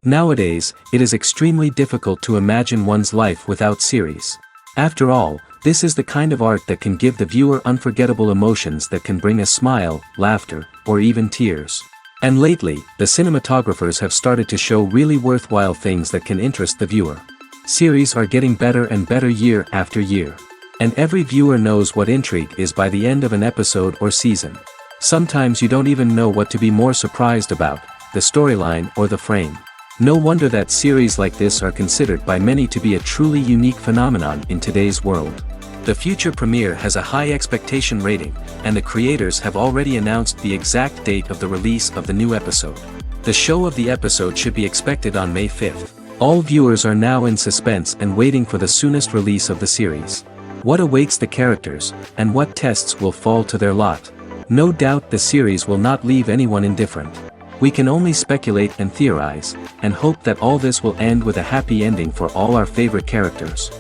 Nowadays, it is extremely difficult to imagine one's life without series. After all, this is the kind of art that can give the viewer unforgettable emotions that can bring a smile, laughter, or even tears. And lately, the cinematographers have started to show really worthwhile things that can interest the viewer. Series are getting better and better year after year. And every viewer knows what intrigue is by the end of an episode or season. Sometimes you don't even know what to be more surprised about, the storyline or the frame. No wonder that series like this are considered by many to be a truly unique phenomenon in today's world. The future premiere has a high expectation rating, and the creators have already announced the exact date of the release of the new episode. The show of the episode should be expected on May 5th. All viewers are now in suspense and waiting for the soonest release of the series. What awaits the characters, and what tests will fall to their lot? No doubt the series will not leave anyone indifferent. We can only speculate and theorize, and hope that all this will end with a happy ending for all our favorite characters.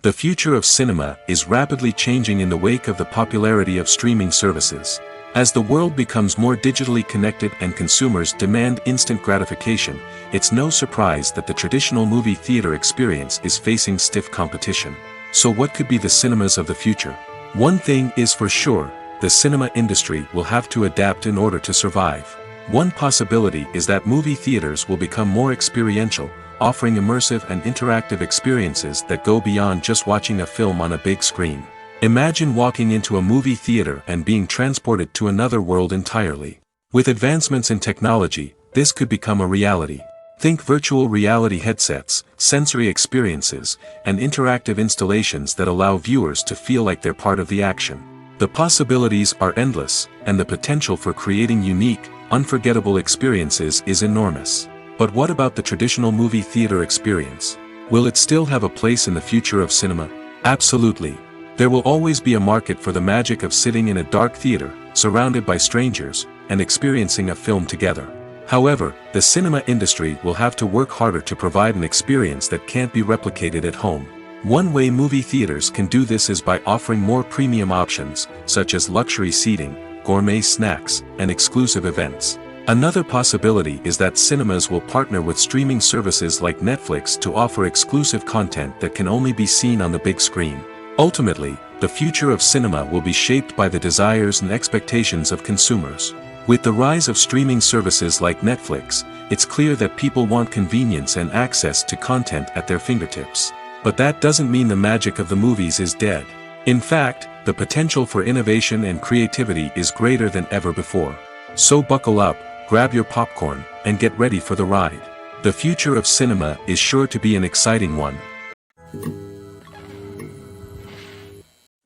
The future of cinema is rapidly changing in the wake of the popularity of streaming services. As the world becomes more digitally connected and consumers demand instant gratification, it's no surprise that the traditional movie theater experience is facing stiff competition. So what could be the cinemas of the future? One thing is for sure, the cinema industry will have to adapt in order to survive. One possibility is that movie theaters will become more experiential, offering immersive and interactive experiences that go beyond just watching a film on a big screen. Imagine walking into a movie theater and being transported to another world entirely. With advancements in technology, this could become a reality. Think virtual reality headsets, sensory experiences, and interactive installations that allow viewers to feel like they're part of the action. The possibilities are endless, and the potential for creating unique, unforgettable experiences is enormous. But what about the traditional movie theater experience? Will it still have a place in the future of cinema? Absolutely. There will always be a market for the magic of sitting in a dark theater, surrounded by strangers, and experiencing a film together. However, the cinema industry will have to work harder to provide an experience that can't be replicated at home. One way movie theaters can do this is by offering more premium options, such as luxury seating, gourmet snacks, and exclusive events. Another possibility is that cinemas will partner with streaming services like Netflix to offer exclusive content that can only be seen on the big screen. Ultimately, the future of cinema will be shaped by the desires and expectations of consumers. With the rise of streaming services like Netflix, it's clear that people want convenience and access to content at their fingertips. But that doesn't mean the magic of the movies is dead. In fact, the potential for innovation and creativity is greater than ever before. So buckle up, grab your popcorn, and get ready for the ride. The future of cinema is sure to be an exciting one.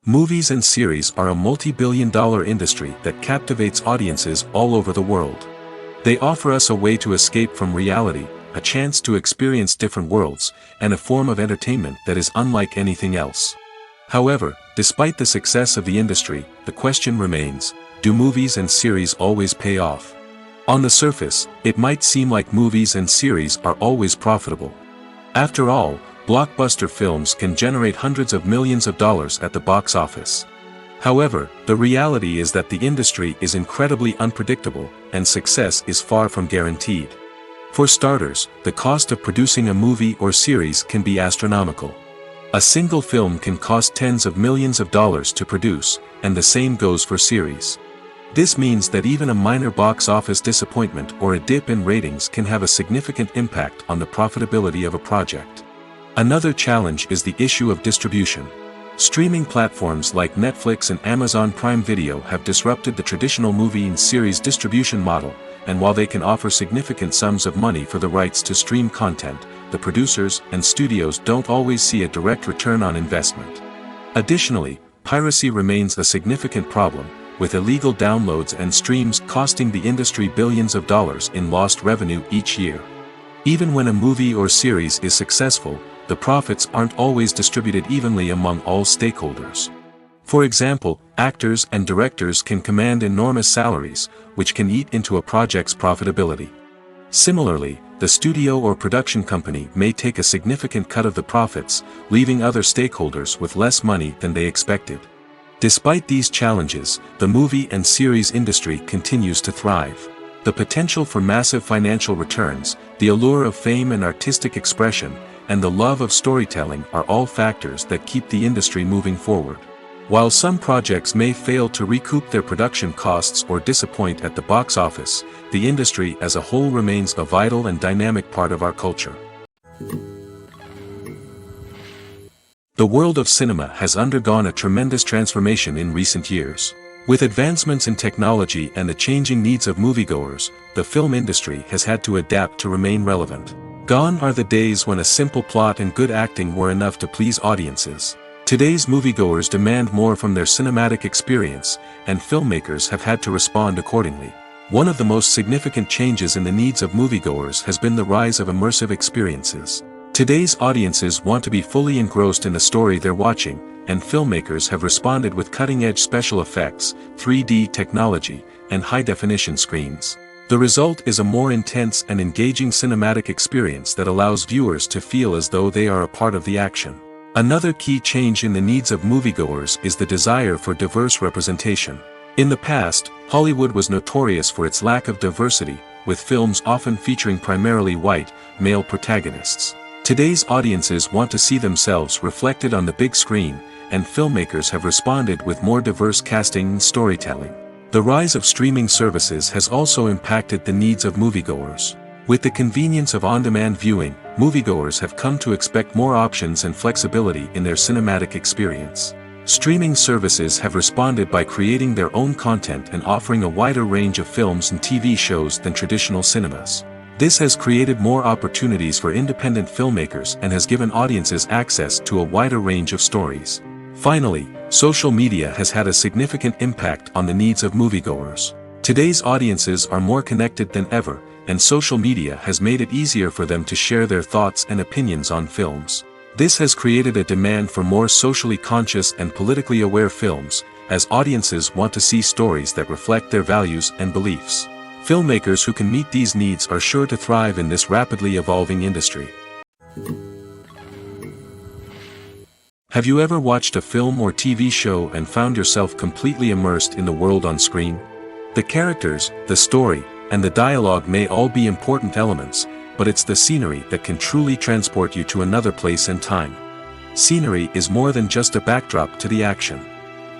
Movies and series are a multi-billion-dollar industry that captivates audiences all over the world. They offer us a way to escape from reality, a chance to experience different worlds, and a form of entertainment that is unlike anything else. However, despite the success of the industry, the question remains, do movies and series always pay off? On the surface, it might seem like movies and series are always profitable. After all, blockbuster films can generate hundreds of millions of dollars at the box office. However, the reality is that the industry is incredibly unpredictable, and success is far from guaranteed. For starters, the cost of producing a movie or series can be astronomical. A single film can cost tens of millions of dollars to produce, and the same goes for series. This means that even a minor box office disappointment or a dip in ratings can have a significant impact on the profitability of a project. Another challenge is the issue of distribution. Streaming platforms like Netflix and Amazon Prime Video have disrupted the traditional movie and series distribution model, and while they can offer significant sums of money for the rights to stream content, the producers and studios don't always see a direct return on investment. Additionally, piracy remains a significant problem, with illegal downloads and streams costing the industry billions of dollars in lost revenue each year. Even when a movie or series is successful, the profits aren't always distributed evenly among all stakeholders. For example, actors and directors can command enormous salaries, which can eat into a project's profitability. Similarly, the studio or production company may take a significant cut of the profits, leaving other stakeholders with less money than they expected. Despite these challenges, the movie and series industry continues to thrive. The potential for massive financial returns, the allure of fame and artistic expression, and the love of storytelling are all factors that keep the industry moving forward. While some projects may fail to recoup their production costs or disappoint at the box office, the industry as a whole remains a vital and dynamic part of our culture. The world of cinema has undergone a tremendous transformation in recent years. With advancements in technology and the changing needs of moviegoers, the film industry has had to adapt to remain relevant. Gone are the days when a simple plot and good acting were enough to please audiences. Today's moviegoers demand more from their cinematic experience, and filmmakers have had to respond accordingly. One of the most significant changes in the needs of moviegoers has been the rise of immersive experiences. Today's audiences want to be fully engrossed in the story they're watching, and filmmakers have responded with cutting-edge special effects, 3D technology, and high-definition screens. The result is a more intense and engaging cinematic experience that allows viewers to feel as though they are a part of the action. Another key change in the needs of moviegoers is the desire for diverse representation. In the past, Hollywood was notorious for its lack of diversity, with films often featuring primarily white, male protagonists. Today's audiences want to see themselves reflected on the big screen, and filmmakers have responded with more diverse casting and storytelling. The rise of streaming services has also impacted the needs of moviegoers. With the convenience of on-demand viewing, moviegoers have come to expect more options and flexibility in their cinematic experience. Streaming services have responded by creating their own content and offering a wider range of films and TV shows than traditional cinemas. This has created more opportunities for independent filmmakers and has given audiences access to a wider range of stories. Finally, social media has had a significant impact on the needs of moviegoers. Today's audiences are more connected than ever, and social media has made it easier for them to share their thoughts and opinions on films. This has created a demand for more socially conscious and politically aware films, as audiences want to see stories that reflect their values and beliefs. Filmmakers who can meet these needs are sure to thrive in this rapidly evolving industry. Have you ever watched a film or TV show and found yourself completely immersed in the world on screen? The characters, the story, and the dialogue may all be important elements, but it's the scenery that can truly transport you to another place and time. Scenery is more than just a backdrop to the action.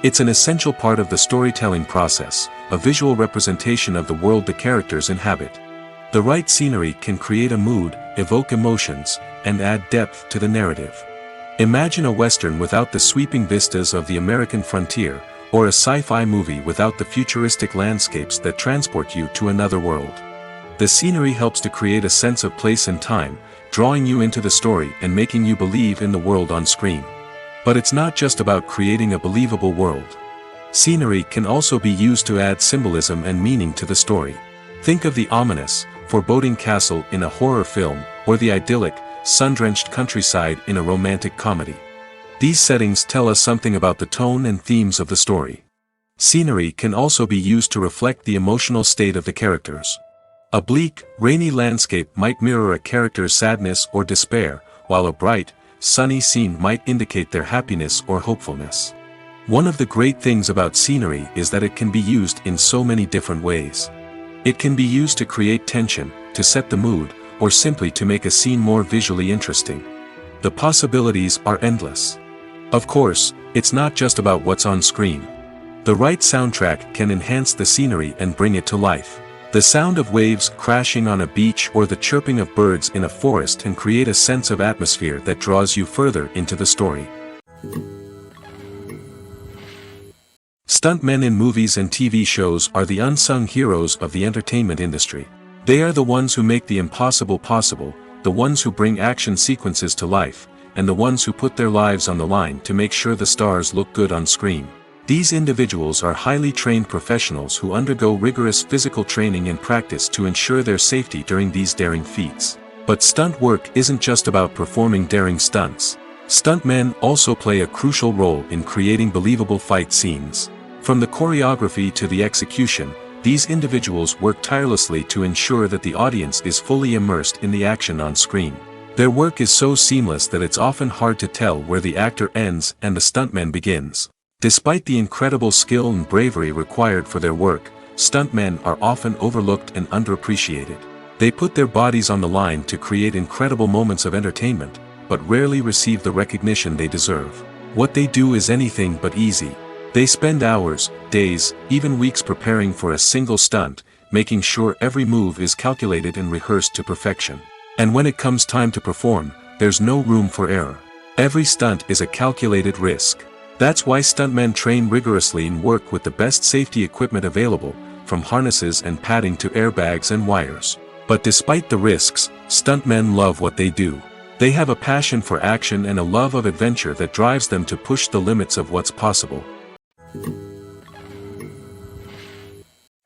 It's an essential part of the storytelling process, a visual representation of the world the characters inhabit. The right scenery can create a mood, evoke emotions, and add depth to the narrative. Imagine a Western without the sweeping vistas of the American frontier, or a sci-fi movie without the futuristic landscapes that transport you to another world. The scenery helps to create a sense of place and time, drawing you into the story and making you believe in the world on screen. But it's not just about creating a believable world. Scenery can also be used to add symbolism and meaning to the story. Think of the ominous, foreboding castle in a horror film, or the idyllic, sun-drenched countryside in a romantic comedy. These settings tell us something about the tone and themes of the story. Scenery can also be used to reflect the emotional state of the characters. A bleak, rainy landscape might mirror a character's sadness or despair, while a bright, sunny scene might indicate their happiness or hopefulness. One of the great things about scenery is that it can be used in so many different ways. It can be used to create tension, to set the mood, or simply to make a scene more visually interesting. The possibilities are endless. Of course, it's not just about what's on screen. The right soundtrack can enhance the scenery and bring it to life. The sound of waves crashing on a beach or the chirping of birds in a forest can create a sense of atmosphere that draws you further into the story. Stuntmen in movies and TV shows are the unsung heroes of the entertainment industry. They are the ones who make the impossible possible, the ones who bring action sequences to life, and the ones who put their lives on the line to make sure the stars look good on screen. These individuals are highly trained professionals who undergo rigorous physical training and practice to ensure their safety during these daring feats. But stunt work isn't just about performing daring stunts. Stuntmen also play a crucial role in creating believable fight scenes. From the choreography to the execution, these individuals work tirelessly to ensure that the audience is fully immersed in the action on screen. Their work is so seamless that it's often hard to tell where the actor ends and the stuntman begins. Despite the incredible skill and bravery required for their work, stuntmen are often overlooked and underappreciated. They put their bodies on the line to create incredible moments of entertainment, but rarely receive the recognition they deserve. What they do is anything but easy. They spend hours, days, even weeks preparing for a single stunt, making sure every move is calculated and rehearsed to perfection. And when it comes time to perform, there's no room for error. Every stunt is a calculated risk. That's why stuntmen train rigorously and work with the best safety equipment available, from harnesses and padding to airbags and wires. But despite the risks, stuntmen love what they do. They have a passion for action and a love of adventure that drives them to push the limits of what's possible.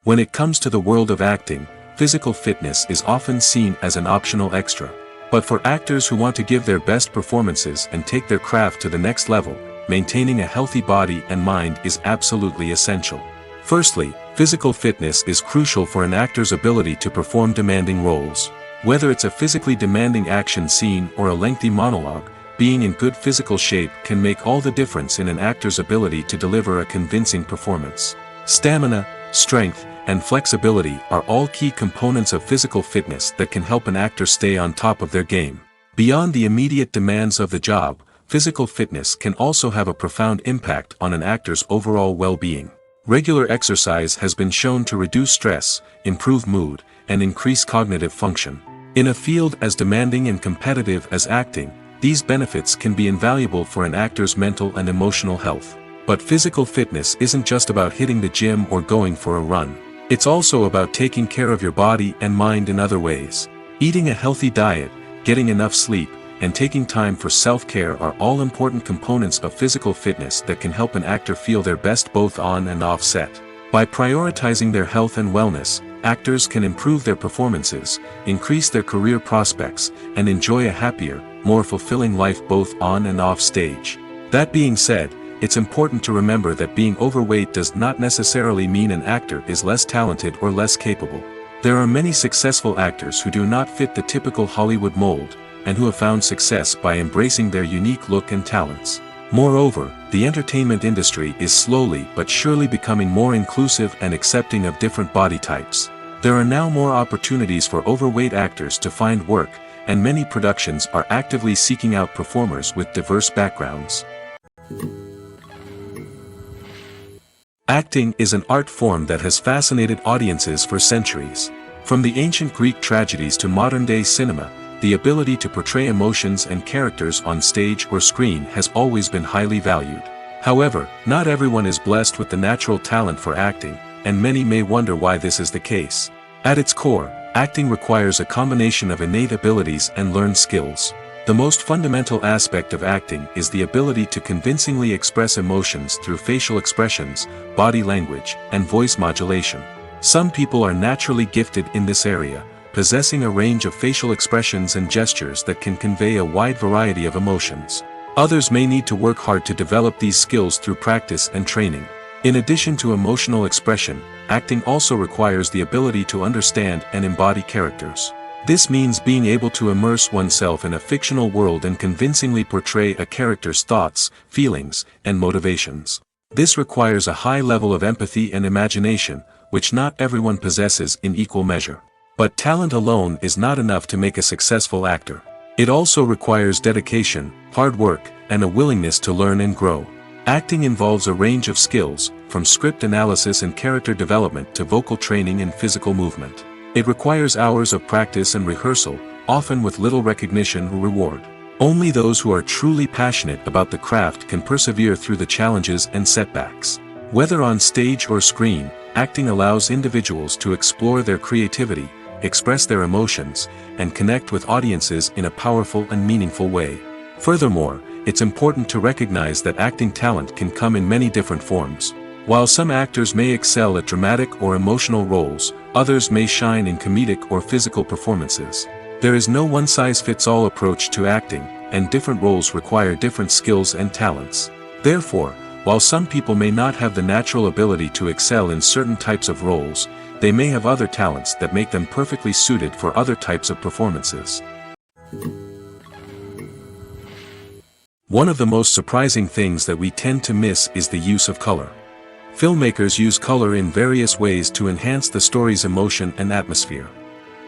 When it comes to the world of acting, physical fitness is often seen as an optional extra. But for actors who want to give their best performances and take their craft to the next level, maintaining a healthy body and mind is absolutely essential. Firstly, physical fitness is crucial for an actor's ability to perform demanding roles. Whether it's a physically demanding action scene or a lengthy monologue, being in good physical shape can make all the difference in an actor's ability to deliver a convincing performance. Stamina, strength, and flexibility are all key components of physical fitness that can help an actor stay on top of their game. Beyond the immediate demands of the job, physical fitness can also have a profound impact on an actor's overall well-being. Regular exercise has been shown to reduce stress, improve mood, and increase cognitive function. In a field as demanding and competitive as acting, these benefits can be invaluable for an actor's mental and emotional health. But physical fitness isn't just about hitting the gym or going for a run. It's also about taking care of your body and mind in other ways. Eating a healthy diet, getting enough sleep, and taking time for self-care are all important components of physical fitness that can help an actor feel their best both on and off set. By prioritizing their health and wellness, actors can improve their performances, increase their career prospects, and enjoy a happier, more fulfilling life both on and off stage. That being said, it's important to remember that being overweight does not necessarily mean an actor is less talented or less capable. There are many successful actors who do not fit the typical Hollywood mold, and who have found success by embracing their unique look and talents. Moreover, the entertainment industry is slowly but surely becoming more inclusive and accepting of different body types. There are now more opportunities for overweight actors to find work, and many productions are actively seeking out performers with diverse backgrounds. Acting is an art form that has fascinated audiences for centuries. From the ancient Greek tragedies to modern-day cinema, the ability to portray emotions and characters on stage or screen has always been highly valued. However, not everyone is blessed with the natural talent for acting, and many may wonder why this is the case. At its core, acting requires a combination of innate abilities and learned skills. The most fundamental aspect of acting is the ability to convincingly express emotions through facial expressions, body language, and voice modulation. Some people are naturally gifted in this area, possessing a range of facial expressions and gestures that can convey a wide variety of emotions. Others may need to work hard to develop these skills through practice and training. In addition to emotional expression, acting also requires the ability to understand and embody characters. This means being able to immerse oneself in a fictional world and convincingly portray a character's thoughts, feelings, and motivations. This requires a high level of empathy and imagination, which not everyone possesses in equal measure. But talent alone is not enough to make a successful actor. It also requires dedication, hard work, and a willingness to learn and grow. Acting involves a range of skills, from script analysis and character development to vocal training and physical movement. It requires hours of practice and rehearsal, often with little recognition or reward. Only those who are truly passionate about the craft can persevere through the challenges and setbacks. Whether on stage or screen, acting allows individuals to explore their creativity, express their emotions, and connect with audiences in a powerful and meaningful way. Furthermore, it's important to recognize that acting talent can come in many different forms. While some actors may excel at dramatic or emotional roles, others may shine in comedic or physical performances. There is no one-size-fits-all approach to acting, and different roles require different skills and talents. Therefore, while some people may not have the natural ability to excel in certain types of roles, they may have other talents that make them perfectly suited for other types of performances. One of the most surprising things that we tend to miss is the use of color. Filmmakers use color in various ways to enhance the story's emotion and atmosphere.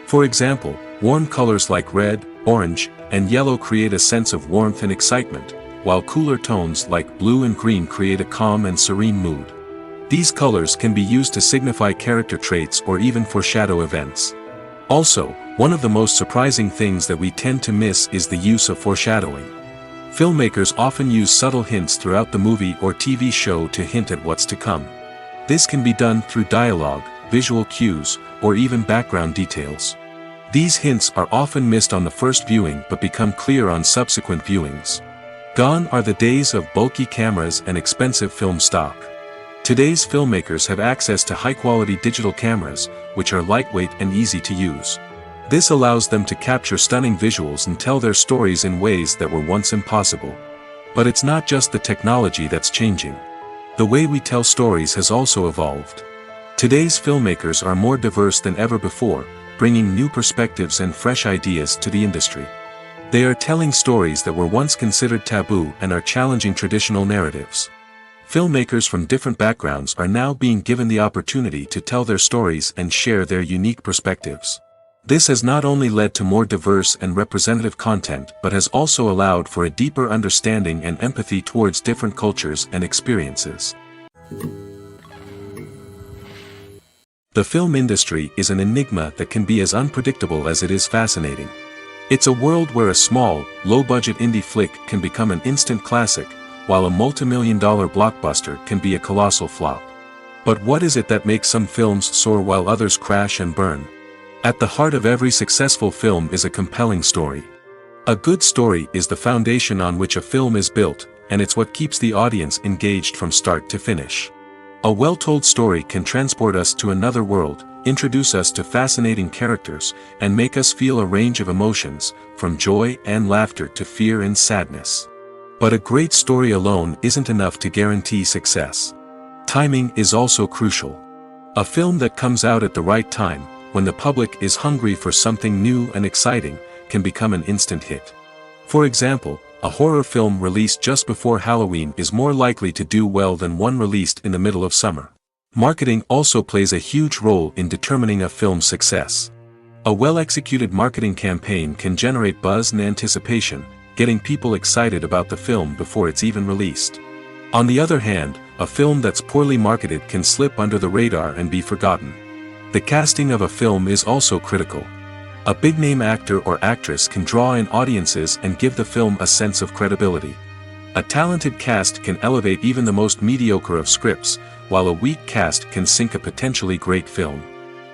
For example, warm colors like red, orange, and yellow create a sense of warmth and excitement, while cooler tones like blue and green create a calm and serene mood. These colors can be used to signify character traits or even foreshadow events. Also, one of the most surprising things that we tend to miss is the use of foreshadowing. Filmmakers often use subtle hints throughout the movie or TV show to hint at what's to come. This can be done through dialogue, visual cues, or even background details. These hints are often missed on the first viewing but become clear on subsequent viewings. Gone are the days of bulky cameras and expensive film stock. Today's filmmakers have access to high-quality digital cameras, which are lightweight and easy to use. This allows them to capture stunning visuals and tell their stories in ways that were once impossible. But it's not just the technology that's changing. The way we tell stories has also evolved. Today's filmmakers are more diverse than ever before, bringing new perspectives and fresh ideas to the industry. They are telling stories that were once considered taboo and are challenging traditional narratives. Filmmakers from different backgrounds are now being given the opportunity to tell their stories and share their unique perspectives. This has not only led to more diverse and representative content but has also allowed for a deeper understanding and empathy towards different cultures and experiences. The film industry is an enigma that can be as unpredictable as it is fascinating. It's a world where a small, low-budget indie flick can become an instant classic, while a multi-million-dollar blockbuster can be a colossal flop. But what is it that makes some films soar while others crash and burn? At the heart of every successful film is a compelling story. A good story is the foundation on which a film is built, and it's what keeps the audience engaged from start to finish. A well-told story can transport us to another world, introduce us to fascinating characters, and make us feel a range of emotions, from joy and laughter to fear and sadness. But a great story alone isn't enough to guarantee success. Timing is also crucial. A film that comes out at the right time, when the public is hungry for something new and exciting, can become an instant hit. For example, a horror film released just before Halloween is more likely to do well than one released in the middle of summer. Marketing also plays a huge role in determining a film's success. A well-executed marketing campaign can generate buzz and anticipation, getting people excited about the film before it's even released. On the other hand, a film that's poorly marketed can slip under the radar and be forgotten. The casting of a film is also critical. A big-name actor or actress can draw in audiences and give the film a sense of credibility. A talented cast can elevate even the most mediocre of scripts, while a weak cast can sink a potentially great film.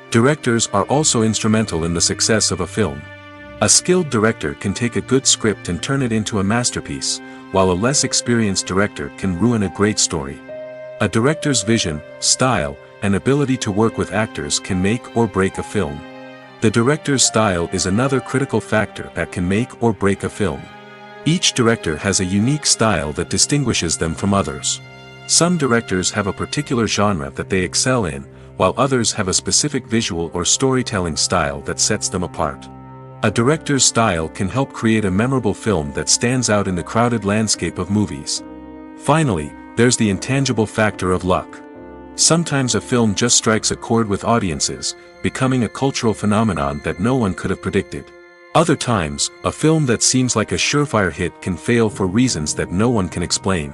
Directors are also instrumental in the success of a film. A skilled director can take a good script and turn it into a masterpiece, while a less experienced director can ruin a great story. A director's vision, style, and ability to work with actors can make or break a film. The director's style is another critical factor that can make or break a film. Each director has a unique style that distinguishes them from others. Some directors have a particular genre that they excel in, while others have a specific visual or storytelling style that sets them apart. A director's style can help create a memorable film that stands out in the crowded landscape of movies. Finally, there's the intangible factor of luck. Sometimes a film just strikes a chord with audiences, becoming a cultural phenomenon that no one could have predicted. Other times, a film that seems like a surefire hit can fail for reasons that no one can explain.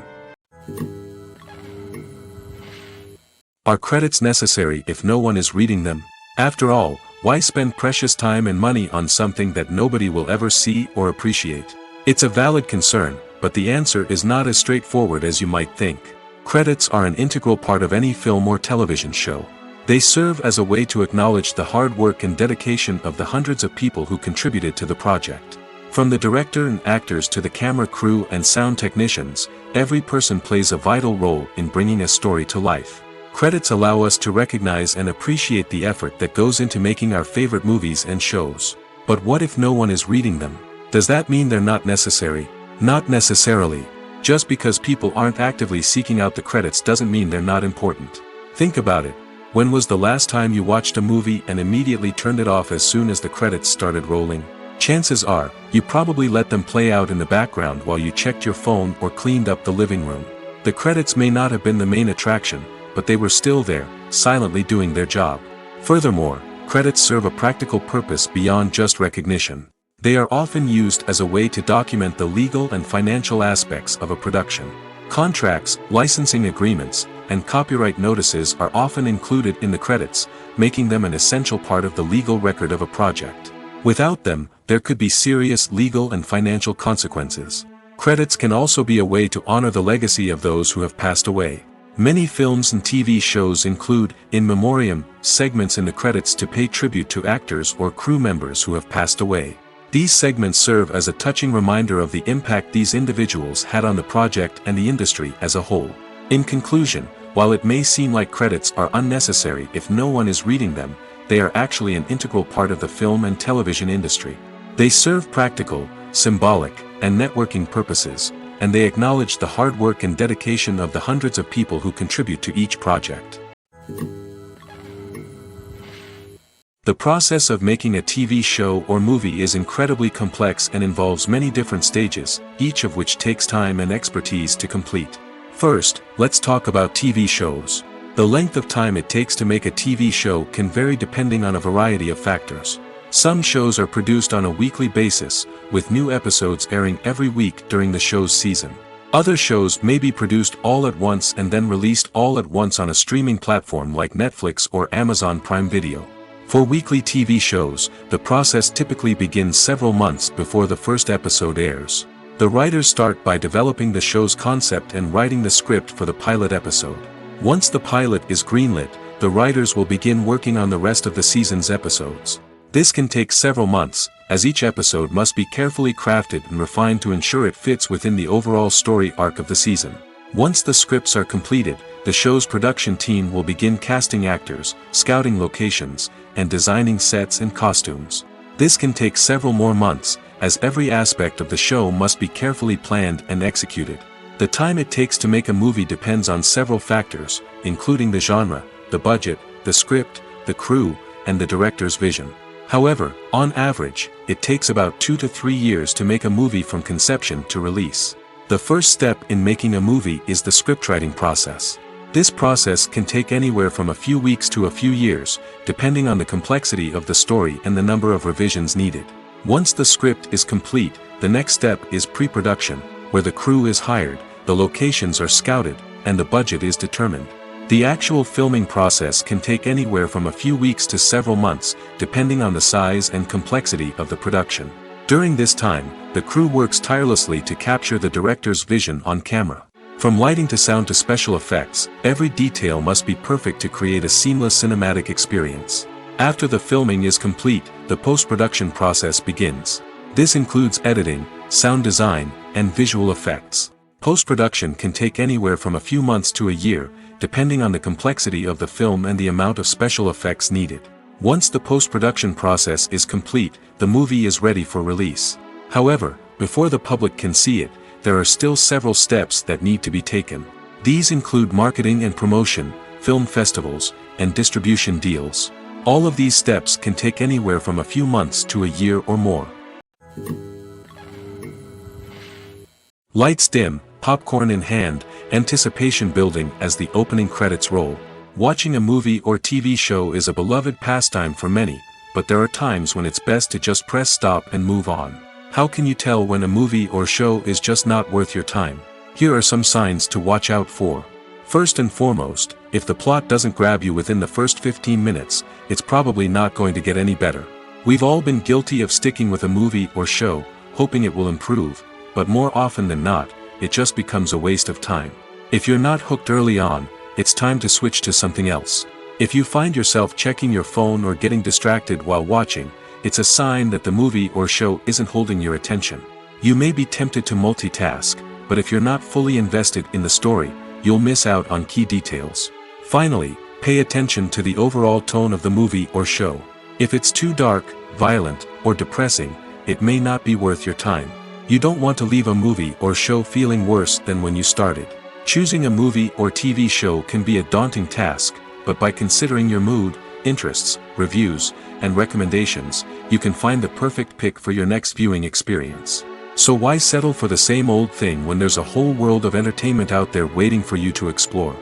Are credits necessary if no one is reading them? After all, why spend precious time and money on something that nobody will ever see or appreciate? It's a valid concern, but the answer is not as straightforward as you might think. Credits are an integral part of any film or television show. They serve as a way to acknowledge the hard work and dedication of the hundreds of people who contributed to the project. From the director and actors to the camera crew and sound technicians, every person plays a vital role in bringing a story to life. Credits allow us to recognize and appreciate the effort that goes into making our favorite movies and shows. But what if no one is reading them? Does that mean they're not necessary? Not necessarily. Just because people aren't actively seeking out the credits doesn't mean they're not important. Think about it. When was the last time you watched a movie and immediately turned it off as soon as the credits started rolling? Chances are, you probably let them play out in the background while you checked your phone or cleaned up the living room. The credits may not have been the main attraction, but they were still there, silently doing their job. Furthermore, credits serve a practical purpose beyond just recognition. They are often used as a way to document the legal and financial aspects of a production. Contracts, licensing agreements, and copyright notices are often included in the credits, making them an essential part of the legal record of a project. Without them, there could be serious legal and financial consequences. Credits can also be a way to honor the legacy of those who have passed away. Many films and TV shows include in memoriam segments in the credits to pay tribute to actors or crew members who have passed away. These segments serve as a touching reminder of the impact these individuals had on the project and the industry as a whole. In conclusion, while it may seem like credits are unnecessary if no one is reading them, they are actually an integral part of the film and television industry. They serve practical, symbolic, and networking purposes, and they acknowledge the hard work and dedication of the hundreds of people who contribute to each project. The process of making a TV show or movie is incredibly complex and involves many different stages, each of which takes time and expertise to complete. First, let's talk about TV shows. The length of time it takes to make a TV show can vary depending on a variety of factors. Some shows are produced on a weekly basis, with new episodes airing every week during the show's season. Other shows may be produced all at once and then released all at once on a streaming platform like Netflix or Amazon Prime Video. For weekly TV shows, the process typically begins several months before the first episode airs. The writers start by developing the show's concept and writing the script for the pilot episode. Once the pilot is greenlit, the writers will begin working on the rest of the season's episodes. This can take several months, as each episode must be carefully crafted and refined to ensure it fits within the overall story arc of the season. Once the scripts are completed, the show's production team will begin casting actors, scouting locations, and designing sets and costumes. This can take several more months, as every aspect of the show must be carefully planned and executed. The time it takes to make a movie depends on several factors, including the genre, the budget, the script, the crew, and the director's vision. However, on average, it takes about 2 to 3 years to make a movie from conception to release. The first step in making a movie is the scriptwriting process. This process can take anywhere from a few weeks to a few years, depending on the complexity of the story and the number of revisions needed. Once the script is complete, the next step is pre-production, where the crew is hired, the locations are scouted, and the budget is determined. The actual filming process can take anywhere from a few weeks to several months, depending on the size and complexity of the production. During this time, the crew works tirelessly to capture the director's vision on camera. From lighting to sound to special effects, every detail must be perfect to create a seamless cinematic experience. After the filming is complete, the post-production process begins. This includes editing, sound design, and visual effects. Post-production can take anywhere from a few months to a year, depending on the complexity of the film and the amount of special effects needed. Once the post-production process is complete, the movie is ready for release. However, before the public can see it, there are still several steps that need to be taken. These include marketing and promotion, film festivals, and distribution deals. All of these steps can take anywhere from a few months to a year or more. Lights dim, popcorn in hand, anticipation building as the opening credits roll. Watching a movie or TV show is a beloved pastime for many, but there are times when it's best to just press stop and move on. How can you tell when a movie or show is just not worth your time? Here are some signs to watch out for. First and foremost, if the plot doesn't grab you within the first 15 minutes, it's probably not going to get any better. We've all been guilty of sticking with a movie or show, hoping it will improve, but more often than not, it just becomes a waste of time. If you're not hooked early on, it's time to switch to something else. If you find yourself checking your phone or getting distracted while watching, it's a sign that the movie or show isn't holding your attention. You may be tempted to multitask, but if you're not fully invested in the story, you'll miss out on key details. Finally, pay attention to the overall tone of the movie or show. If it's too dark, violent, or depressing, it may not be worth your time. You don't want to leave a movie or show feeling worse than when you started. Choosing a movie or TV show can be a daunting task, but by considering your mood, interests, reviews, and recommendations, you can find the perfect pick for your next viewing experience. So why settle for the same old thing when there's a whole world of entertainment out there waiting for you to explore?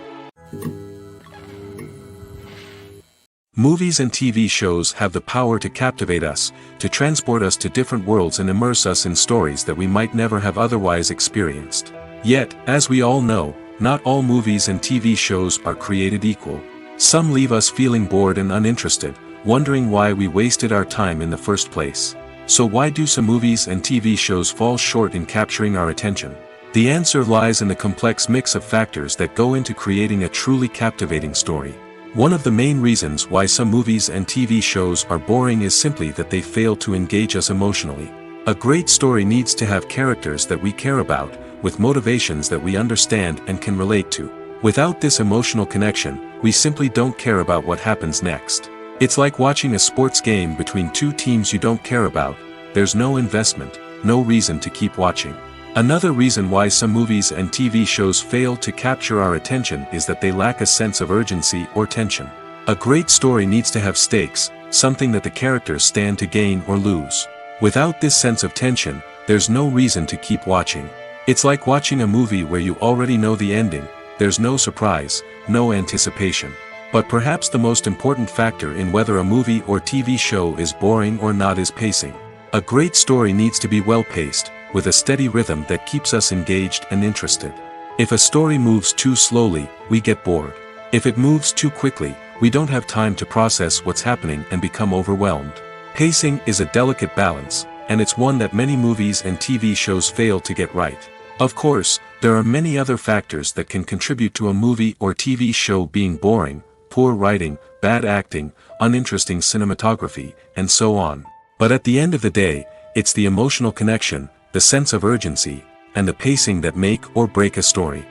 Movies and TV shows have the power to captivate us, to transport us to different worlds and immerse us in stories that we might never have otherwise experienced. Yet, as we all know, not all movies and TV shows are created equal. Some leave us feeling bored and uninterested, wondering why we wasted our time in the first place. So why do some movies and TV shows fall short in capturing our attention? The answer lies in the complex mix of factors that go into creating a truly captivating story. One of the main reasons why some movies and TV shows are boring is simply that they fail to engage us emotionally. A great story needs to have characters that we care about, with motivations that we understand and can relate to. Without this emotional connection, we simply don't care about what happens next. It's like watching a sports game between two teams you don't care about. There's no investment, no reason to keep watching. Another reason why some movies and TV shows fail to capture our attention is that they lack a sense of urgency or tension. A great story needs to have stakes, something that the characters stand to gain or lose. Without this sense of tension, there's no reason to keep watching. It's like watching a movie where you already know the ending. There's no surprise, no anticipation. But perhaps the most important factor in whether a movie or TV show is boring or not is pacing. A great story needs to be well-paced, with a steady rhythm that keeps us engaged and interested. If a story moves too slowly, we get bored. If it moves too quickly, we don't have time to process what's happening and become overwhelmed. Pacing is a delicate balance, and it's one that many movies and TV shows fail to get right. Of course, there are many other factors that can contribute to a movie or TV show being boring: poor writing, bad acting, uninteresting cinematography, and so on. But at the end of the day, it's the emotional connection, the sense of urgency, and the pacing that make or break a story.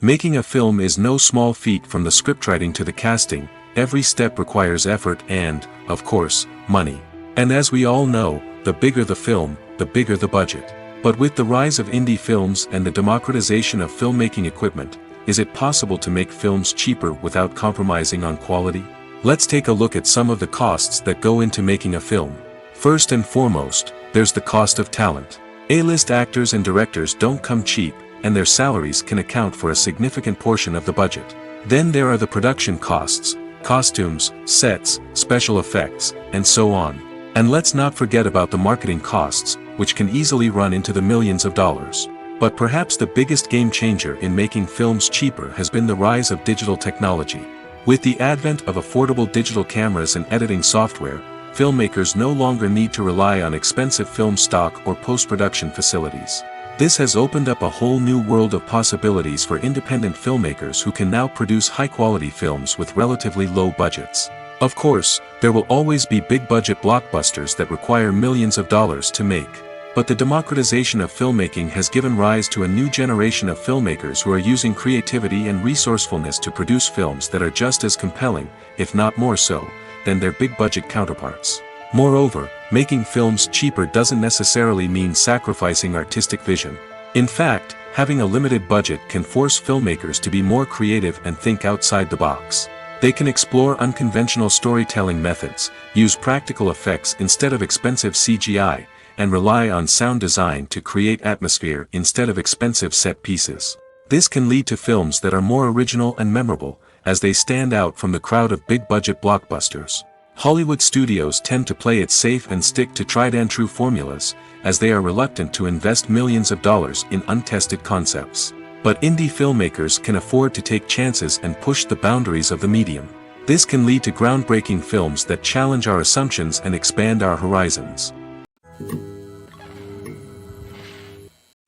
Making a film is no small feat. From the scriptwriting to the casting, every step requires effort and, of course, money. And as we all know, the bigger the film, the bigger the budget. But with the rise of indie films and the democratization of filmmaking equipment, is it possible to make films cheaper without compromising on quality? Let's take a look at some of the costs that go into making a film. First and foremost, there's the cost of talent. A-list actors and directors don't come cheap, and their salaries can account for a significant portion of the budget. Then there are the production costs: costumes, sets, special effects, and so on. And let's not forget about the marketing costs, which can easily run into the millions of dollars. But perhaps the biggest game changer in making films cheaper has been the rise of digital technology. With the advent of affordable digital cameras and editing software, filmmakers no longer need to rely on expensive film stock or post-production facilities. This has opened up a whole new world of possibilities for independent filmmakers who can now produce high-quality films with relatively low budgets. Of course, there will always be big-budget blockbusters that require millions of dollars to make. But the democratization of filmmaking has given rise to a new generation of filmmakers who are using creativity and resourcefulness to produce films that are just as compelling, if not more so, than their big-budget counterparts. Moreover, making films cheaper doesn't necessarily mean sacrificing artistic vision. In fact, having a limited budget can force filmmakers to be more creative and think outside the box. They can explore unconventional storytelling methods, use practical effects instead of expensive CGI, and rely on sound design to create atmosphere instead of expensive set pieces. This can lead to films that are more original and memorable, as they stand out from the crowd of big-budget blockbusters. Hollywood studios tend to play it safe and stick to tried-and-true formulas, as they are reluctant to invest millions of dollars in untested concepts. But indie filmmakers can afford to take chances and push the boundaries of the medium. This can lead to groundbreaking films that challenge our assumptions and expand our horizons.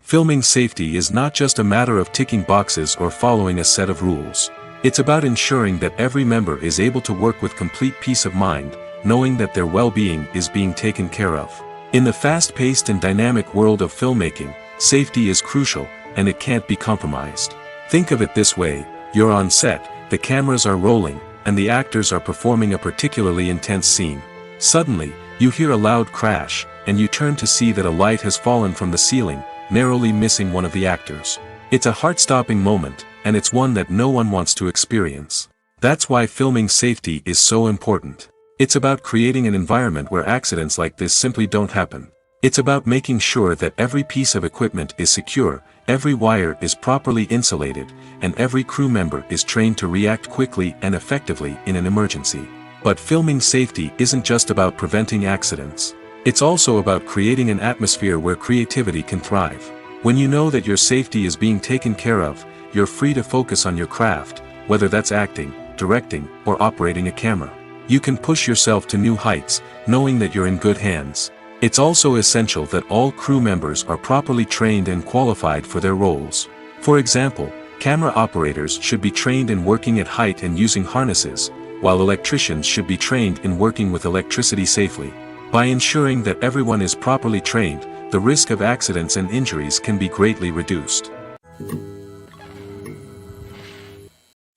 Filming safety is not just a matter of ticking boxes or following a set of rules. It's about ensuring that every member is able to work with complete peace of mind, knowing that their well-being is being taken care of. In the fast-paced and dynamic world of filmmaking, safety is crucial, and it can't be compromised. Think of it this way: you're on set, the cameras are rolling, and the actors are performing a particularly intense scene. Suddenly, you hear a loud crash, and you turn to see that a light has fallen from the ceiling, narrowly missing one of the actors. It's a heart-stopping moment, and it's one that no one wants to experience. That's why filming safety is so important. It's about creating an environment where accidents like this simply don't happen. It's about making sure that every piece of equipment is secure, every wire is properly insulated, and every crew member is trained to react quickly and effectively in an emergency. But filming safety isn't just about preventing accidents. It's also about creating an atmosphere where creativity can thrive. When you know that your safety is being taken care of, you're free to focus on your craft, whether that's acting, directing, or operating a camera. You can push yourself to new heights, knowing that you're in good hands. It's also essential that all crew members are properly trained and qualified for their roles. For example, camera operators should be trained in working at height and using harnesses, while electricians should be trained in working with electricity safely. By ensuring that everyone is properly trained, the risk of accidents and injuries can be greatly reduced.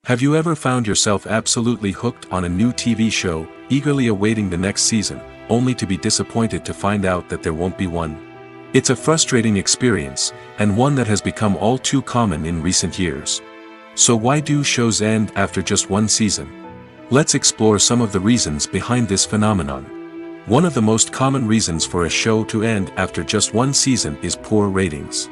Have you ever found yourself absolutely hooked on a new TV show, eagerly awaiting the next season, only to be disappointed to find out that there won't be one? It's a frustrating experience, and one that has become all too common in recent years. So why do shows end after just one season? Let's explore some of the reasons behind this phenomenon. One of the most common reasons for a show to end after just one season is poor ratings.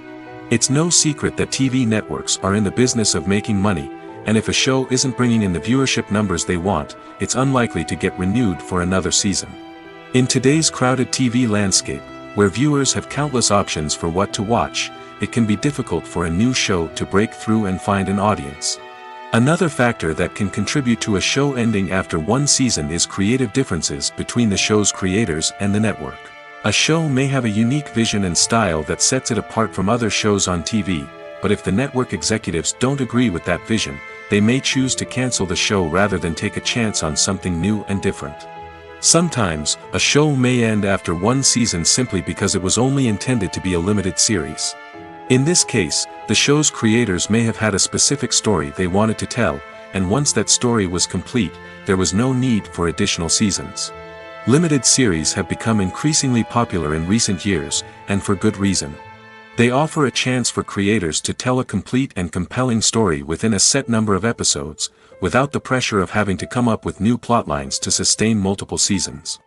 It's no secret that TV networks are in the business of making money, and if a show isn't bringing in the viewership numbers they want, it's unlikely to get renewed for another season. In today's crowded TV landscape, where viewers have countless options for what to watch, it can be difficult for a new show to break through and find an audience. Another factor that can contribute to a show ending after one season is creative differences between the show's creators and the network. A show may have a unique vision and style that sets it apart from other shows on TV, but if the network executives don't agree with that vision, they may choose to cancel the show rather than take a chance on something new and different. Sometimes, a show may end after one season simply because it was only intended to be a limited series. In this case, the show's creators may have had a specific story they wanted to tell, and once that story was complete, there was no need for additional seasons. Limited series have become increasingly popular in recent years, and for good reason. They offer a chance for creators to tell a complete and compelling story within a set number of episodes, without the pressure of having to come up with new plotlines to sustain multiple seasons.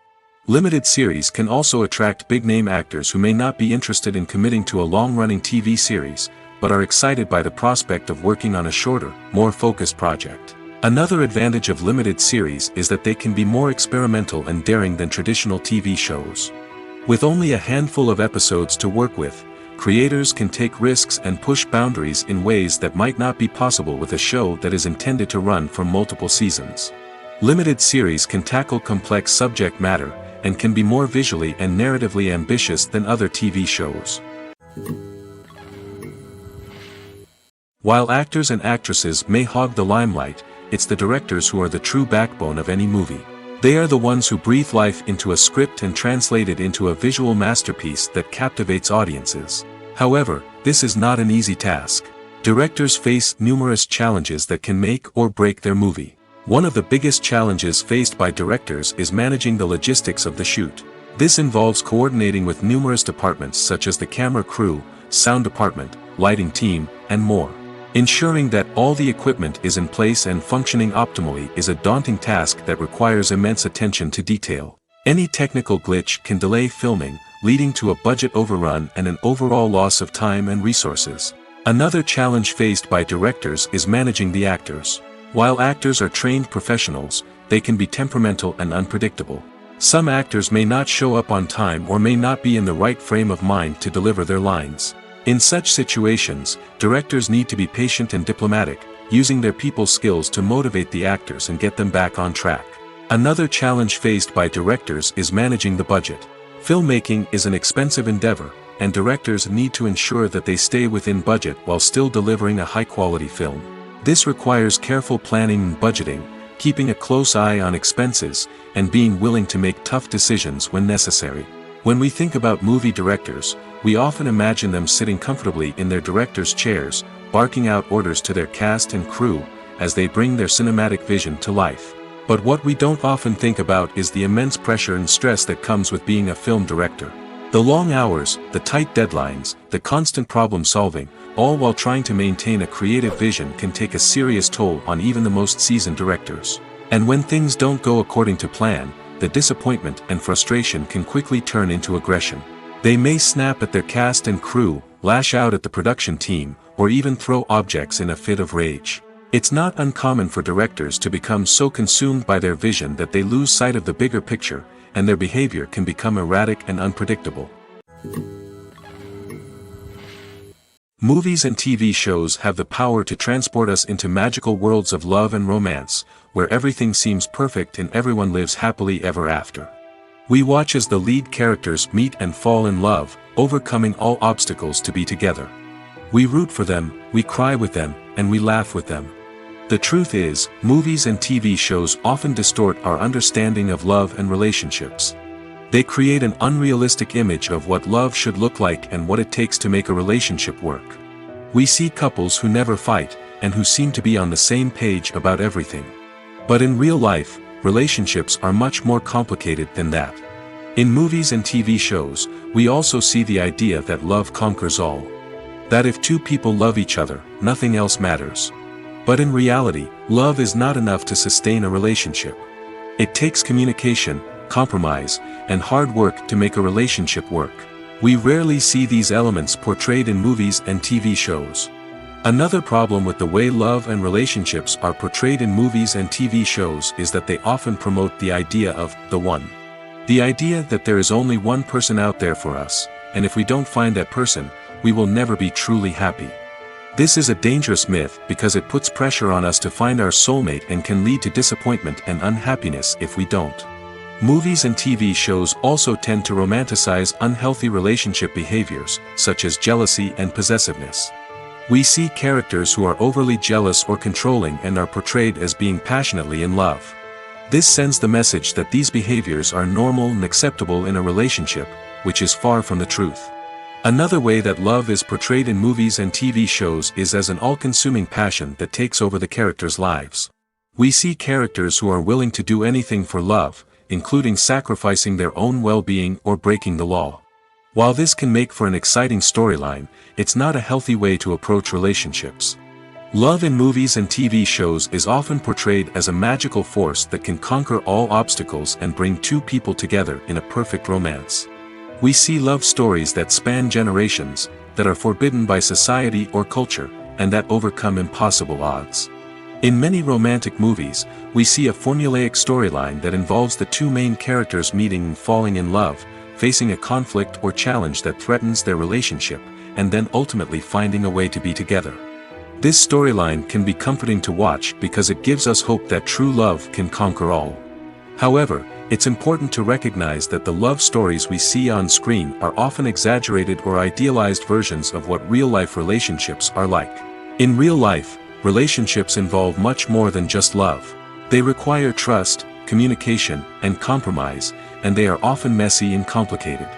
Limited series can also attract big-name actors who may not be interested in committing to a long-running TV series, but are excited by the prospect of working on a shorter, more focused project. Another advantage of limited series is that they can be more experimental and daring than traditional TV shows. With only a handful of episodes to work with, creators can take risks and push boundaries in ways that might not be possible with a show that is intended to run for multiple seasons. Limited series can tackle complex subject matter, and can be more visually and narratively ambitious than other TV shows. While actors and actresses may hog the limelight, it's the directors who are the true backbone of any movie. They are the ones who breathe life into a script and translate it into a visual masterpiece that captivates audiences. However, this is not an easy task. Directors face numerous challenges that can make or break their movie. One of the biggest challenges faced by directors is managing the logistics of the shoot. This involves coordinating with numerous departments such as the camera crew, sound department, lighting team, and more. Ensuring that all the equipment is in place and functioning optimally is a daunting task that requires immense attention to detail. Any technical glitch can delay filming, leading to a budget overrun and an overall loss of time and resources. Another challenge faced by directors is managing the actors. While actors are trained professionals, they can be temperamental and unpredictable. Some actors may not show up on time or may not be in the right frame of mind to deliver their lines. In such situations, directors need to be patient and diplomatic, using their people skills to motivate the actors and get them back on track. Another challenge faced by directors is managing the budget. Filmmaking is an expensive endeavor, and directors need to ensure that they stay within budget while still delivering a high-quality film. This requires careful planning and budgeting, keeping a close eye on expenses, and being willing to make tough decisions when necessary. When we think about movie directors, we often imagine them sitting comfortably in their director's chairs, barking out orders to their cast and crew, as they bring their cinematic vision to life. But what we don't often think about is the immense pressure and stress that comes with being a film director. The long hours, the tight deadlines, the constant problem solving, all while trying to maintain a creative vision can take a serious toll on even the most seasoned directors. And when things don't go according to plan, the disappointment and frustration can quickly turn into aggression. They may snap at their cast and crew, lash out at the production team, or even throw objects in a fit of rage. It's not uncommon for directors to become so consumed by their vision that they lose sight of the bigger picture, and their behavior can become erratic and unpredictable. Movies and TV shows have the power to transport us into magical worlds of love and romance, where everything seems perfect and everyone lives happily ever after. We watch as the lead characters meet and fall in love, overcoming all obstacles to be together. We root for them, we cry with them, and we laugh with them. The truth is, movies and TV shows often distort our understanding of love and relationships. They create an unrealistic image of what love should look like and what it takes to make a relationship work. We see couples who never fight, and who seem to be on the same page about everything. But in real life, relationships are much more complicated than that. In movies and TV shows, we also see the idea that love conquers all. That if two people love each other, nothing else matters. But in reality, love is not enough to sustain a relationship. It takes communication, compromise, and hard work to make a relationship work. We rarely see these elements portrayed in movies and TV shows. Another problem with the way love and relationships are portrayed in movies and TV shows is that they often promote the idea of the one. The idea that there is only one person out there for us, and if we don't find that person, we will never be truly happy. This is a dangerous myth because it puts pressure on us to find our soulmate and can lead to disappointment and unhappiness if we don't. Movies and TV shows also tend to romanticize unhealthy relationship behaviors, such as jealousy and possessiveness. We see characters who are overly jealous or controlling and are portrayed as being passionately in love. This sends the message that these behaviors are normal and acceptable in a relationship, which is far from the truth. Another way that love is portrayed in movies and TV shows is as an all-consuming passion that takes over the characters' lives. We see characters who are willing to do anything for love, including sacrificing their own well-being or breaking the law. While this can make for an exciting storyline, it's not a healthy way to approach relationships. Love in movies and TV shows is often portrayed as a magical force that can conquer all obstacles and bring two people together in a perfect romance. We see love stories that span generations, that are forbidden by society or culture, and that overcome impossible odds. In many romantic movies, we see a formulaic storyline that involves the two main characters meeting and falling in love, facing a conflict or challenge that threatens their relationship, and then ultimately finding a way to be together. This storyline can be comforting to watch because it gives us hope that true love can conquer all. However, it's important to recognize that the love stories we see on screen are often exaggerated or idealized versions of what real-life relationships are like. In real life, relationships involve much more than just love. They require trust, communication, and compromise, and they are often messy and complicated.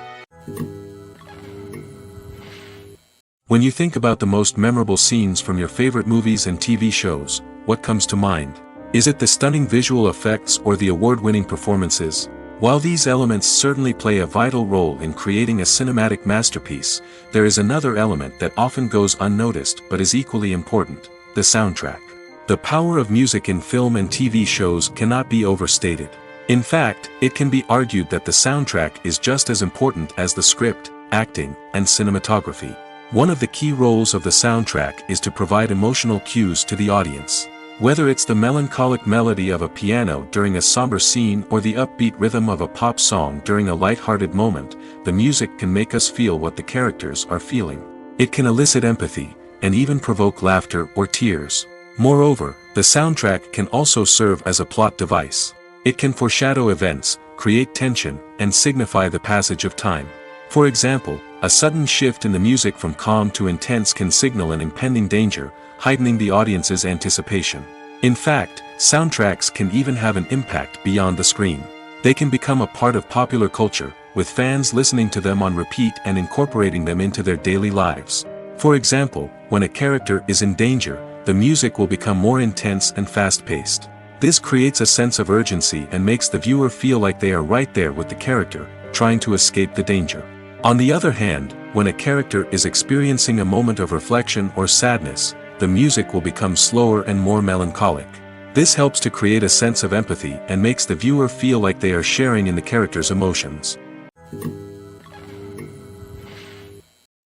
When you think about the most memorable scenes from your favorite movies and TV shows, what comes to mind? Is it the stunning visual effects or the award-winning performances? While these elements certainly play a vital role in creating a cinematic masterpiece, there is another element that often goes unnoticed but is equally important: the soundtrack. The power of music in film and TV shows cannot be overstated. In fact, it can be argued that the soundtrack is just as important as the script, acting, and cinematography. One of the key roles of the soundtrack is to provide emotional cues to the audience. Whether it's the melancholic melody of a piano during a somber scene or the upbeat rhythm of a pop song during a light-hearted moment, the music can make us feel what the characters are feeling. It can elicit empathy, and even provoke laughter or tears. Moreover, the soundtrack can also serve as a plot device. It can foreshadow events, create tension, and signify the passage of time. For example, a sudden shift in the music from calm to intense can signal an impending danger, heightening the audience's anticipation. In fact, soundtracks can even have an impact beyond the screen. They can become a part of popular culture, with fans listening to them on repeat and incorporating them into their daily lives. For example, when a character is in danger, the music will become more intense and fast-paced. This creates a sense of urgency and makes the viewer feel like they are right there with the character, trying to escape the danger. On the other hand, when a character is experiencing a moment of reflection or sadness, the music will become slower and more melancholic. This helps to create a sense of empathy and makes the viewer feel like they are sharing in the character's emotions.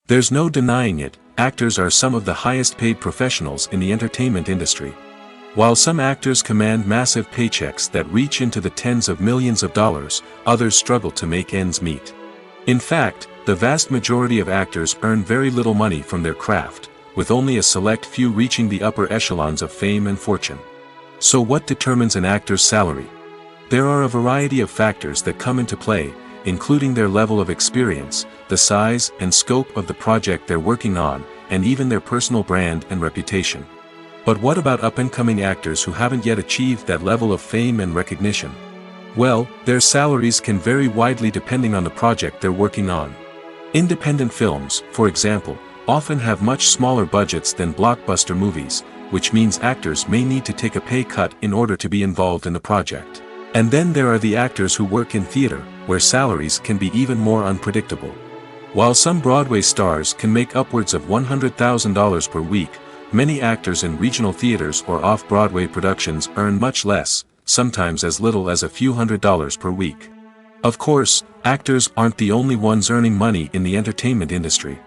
There's no denying it, actors are some of the highest paid professionals in the entertainment industry. While some actors command massive paychecks that reach into the tens of millions of dollars, others struggle to make ends meet. In fact, the vast majority of actors earn very little money from their craft, with only a select few reaching the upper echelons of fame and fortune. So what determines an actor's salary? There are a variety of factors that come into play, including their level of experience, the size and scope of the project they're working on, and even their personal brand and reputation. But what about up-and-coming actors who haven't yet achieved that level of fame and recognition? Well, their salaries can vary widely depending on the project they're working on. Independent films, for example, often have much smaller budgets than blockbuster movies, which means actors may need to take a pay cut in order to be involved in the project. And then there are the actors who work in theater, where salaries can be even more unpredictable. While some Broadway stars can make upwards of $100,000 per week, many actors in regional theaters or off-Broadway productions earn much less, sometimes as little as a few $100s per week. Of course, actors aren't the only ones earning money in the entertainment industry.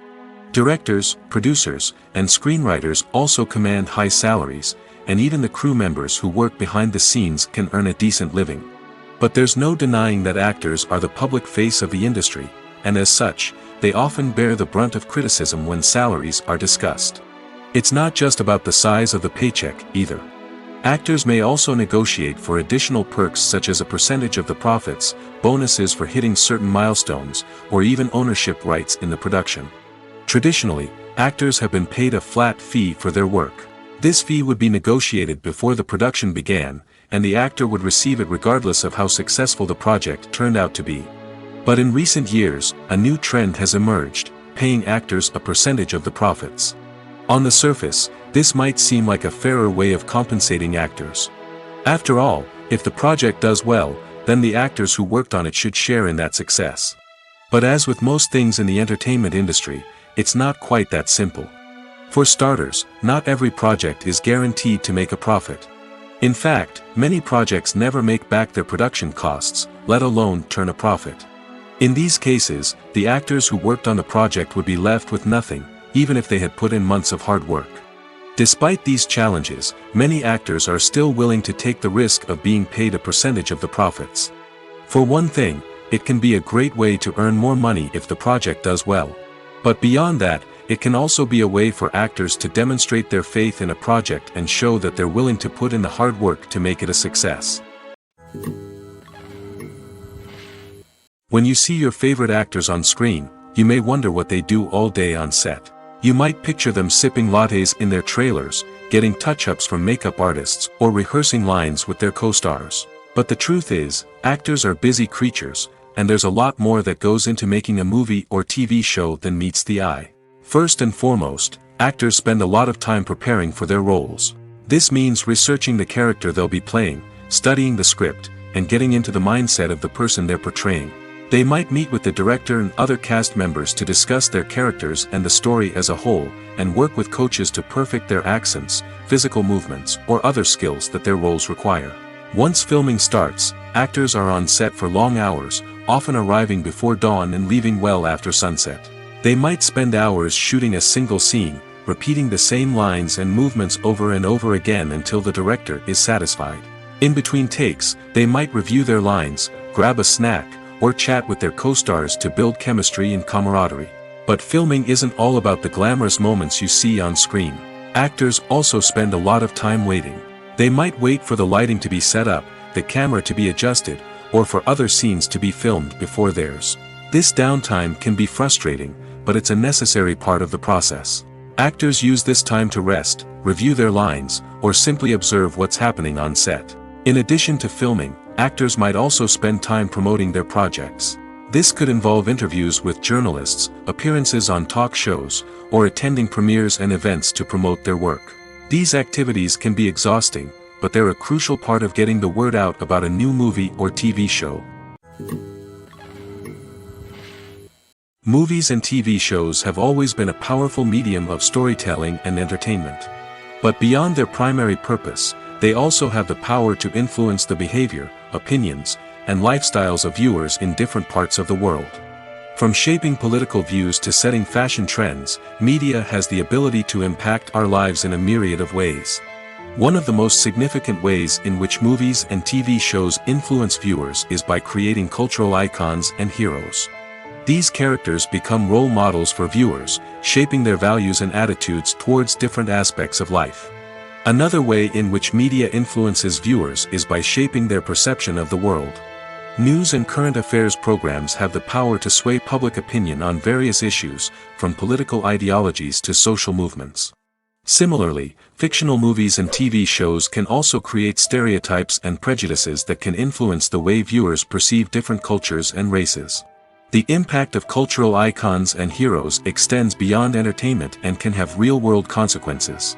Directors, producers, and screenwriters also command high salaries, and even the crew members who work behind the scenes can earn a decent living. But there's no denying that actors are the public face of the industry, and as such, they often bear the brunt of criticism when salaries are discussed. It's not just about the size of the paycheck, either. Actors may also negotiate for additional perks such as a percentage of the profits, bonuses for hitting certain milestones, or even ownership rights in the production. Traditionally, actors have been paid a flat fee for their work. This fee would be negotiated before the production began, and the actor would receive it regardless of how successful the project turned out to be. But in recent years, a new trend has emerged, paying actors a percentage of the profits. On the surface, this might seem like a fairer way of compensating actors. After all, if the project does well, then the actors who worked on it should share in that success. But as with most things in the entertainment industry, it's not quite that simple. For starters, not every project is guaranteed to make a profit. In fact, many projects never make back their production costs, let alone turn a profit. In these cases, the actors who worked on the project would be left with nothing, even if they had put in months of hard work. Despite these challenges, many actors are still willing to take the risk of being paid a percentage of the profits. For one thing, it can be a great way to earn more money if the project does well. But beyond that, it can also be a way for actors to demonstrate their faith in a project and show that they're willing to put in the hard work to make it a success. When you see your favorite actors on screen, you may wonder what they do all day on set. You might picture them sipping lattes in their trailers, getting touch-ups from makeup artists, or rehearsing lines with their co-stars. But the truth is, actors are busy creatures, and there's a lot more that goes into making a movie or TV show than meets the eye. First and foremost, actors spend a lot of time preparing for their roles. This means researching the character they'll be playing, studying the script, and getting into the mindset of the person they're portraying. They might meet with the director and other cast members to discuss their characters and the story as a whole, and work with coaches to perfect their accents, physical movements, or other skills that their roles require. Once filming starts, actors are on set for long hours, often arriving before dawn and leaving well after sunset. They might spend hours shooting a single scene, repeating the same lines and movements over and over again until the director is satisfied. In between takes, they might review their lines, grab a snack, or chat with their co-stars to build chemistry and camaraderie. But filming isn't all about the glamorous moments you see on screen. Actors also spend a lot of time waiting. They might wait for the lighting to be set up, the camera to be adjusted, or for other scenes to be filmed before theirs. This downtime can be frustrating, but it's a necessary part of the process. Actors use this time to rest, review their lines, or simply observe what's happening on set. In addition to filming, actors might also spend time promoting their projects. This could involve interviews with journalists, appearances on talk shows, or attending premieres and events to promote their work. These activities can be exhausting, but they're a crucial part of getting the word out about a new movie or TV show. Movies and TV shows have always been a powerful medium of storytelling and entertainment. But beyond their primary purpose, they also have the power to influence the behavior, opinions, and lifestyles of viewers in different parts of the world. From shaping political views to setting fashion trends, media has the ability to impact our lives in a myriad of ways. One of the most significant ways in which movies and TV shows influence viewers is by creating cultural icons and heroes. These characters become role models for viewers, shaping their values and attitudes towards different aspects of life. Another way in which media influences viewers is by shaping their perception of the world. News and current affairs programs have the power to sway public opinion on various issues, from political ideologies to social movements. Similarly, fictional movies and TV shows can also create stereotypes and prejudices that can influence the way viewers perceive different cultures and races. The impact of cultural icons and heroes extends beyond entertainment and can have real-world consequences.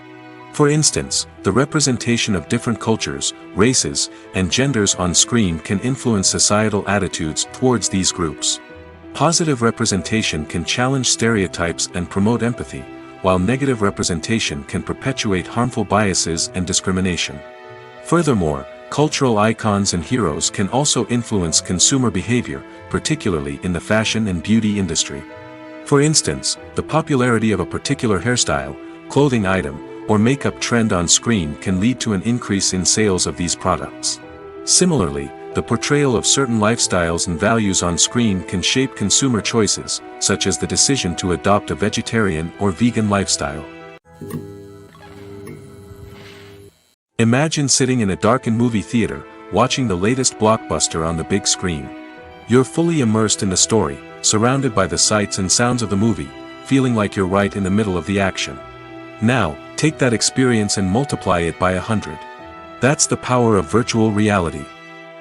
For instance, the representation of different cultures, races, and genders on screen can influence societal attitudes towards these groups. Positive representation can challenge stereotypes and promote empathy, while negative representation can perpetuate harmful biases and discrimination. Furthermore, cultural icons and heroes can also influence consumer behavior, particularly in the fashion and beauty industry. For instance, the popularity of a particular hairstyle, clothing item, or makeup trend on screen can lead to an increase in sales of these products. Similarly, the portrayal of certain lifestyles and values on screen can shape consumer choices, such as the decision to adopt a vegetarian or vegan lifestyle. Imagine sitting in a darkened movie theater, watching the latest blockbuster on the big screen. You're fully immersed in the story, surrounded by the sights and sounds of the movie, feeling like you're right in the middle of the action. Now, take that experience and multiply it by 100. That's the power of virtual reality.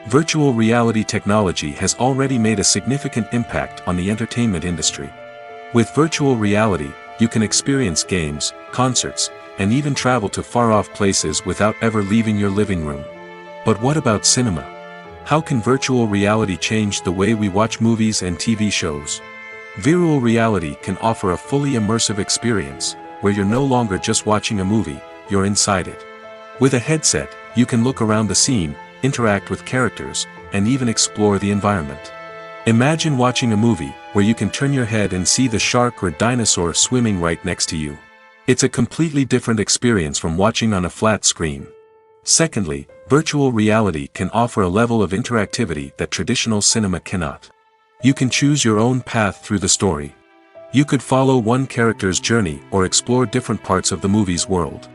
Virtual reality technology has already made a significant impact on the entertainment industry. With virtual reality, you can experience games, concerts, and even travel to far-off places without ever leaving your living room. But what about cinema? How can virtual reality change the way we watch movies and TV shows? Virtual reality can offer a fully immersive experience, where you're no longer just watching a movie, you're inside it. With a headset, you can look around the scene, interact with characters, and even explore the environment. Imagine watching a movie where you can turn your head and see the shark or dinosaur swimming right next to you. It's a completely different experience from watching on a flat screen. Secondly, virtual reality can offer a level of interactivity that traditional cinema cannot. You can choose your own path through the story. You could follow one character's journey or explore different parts of the movie's world.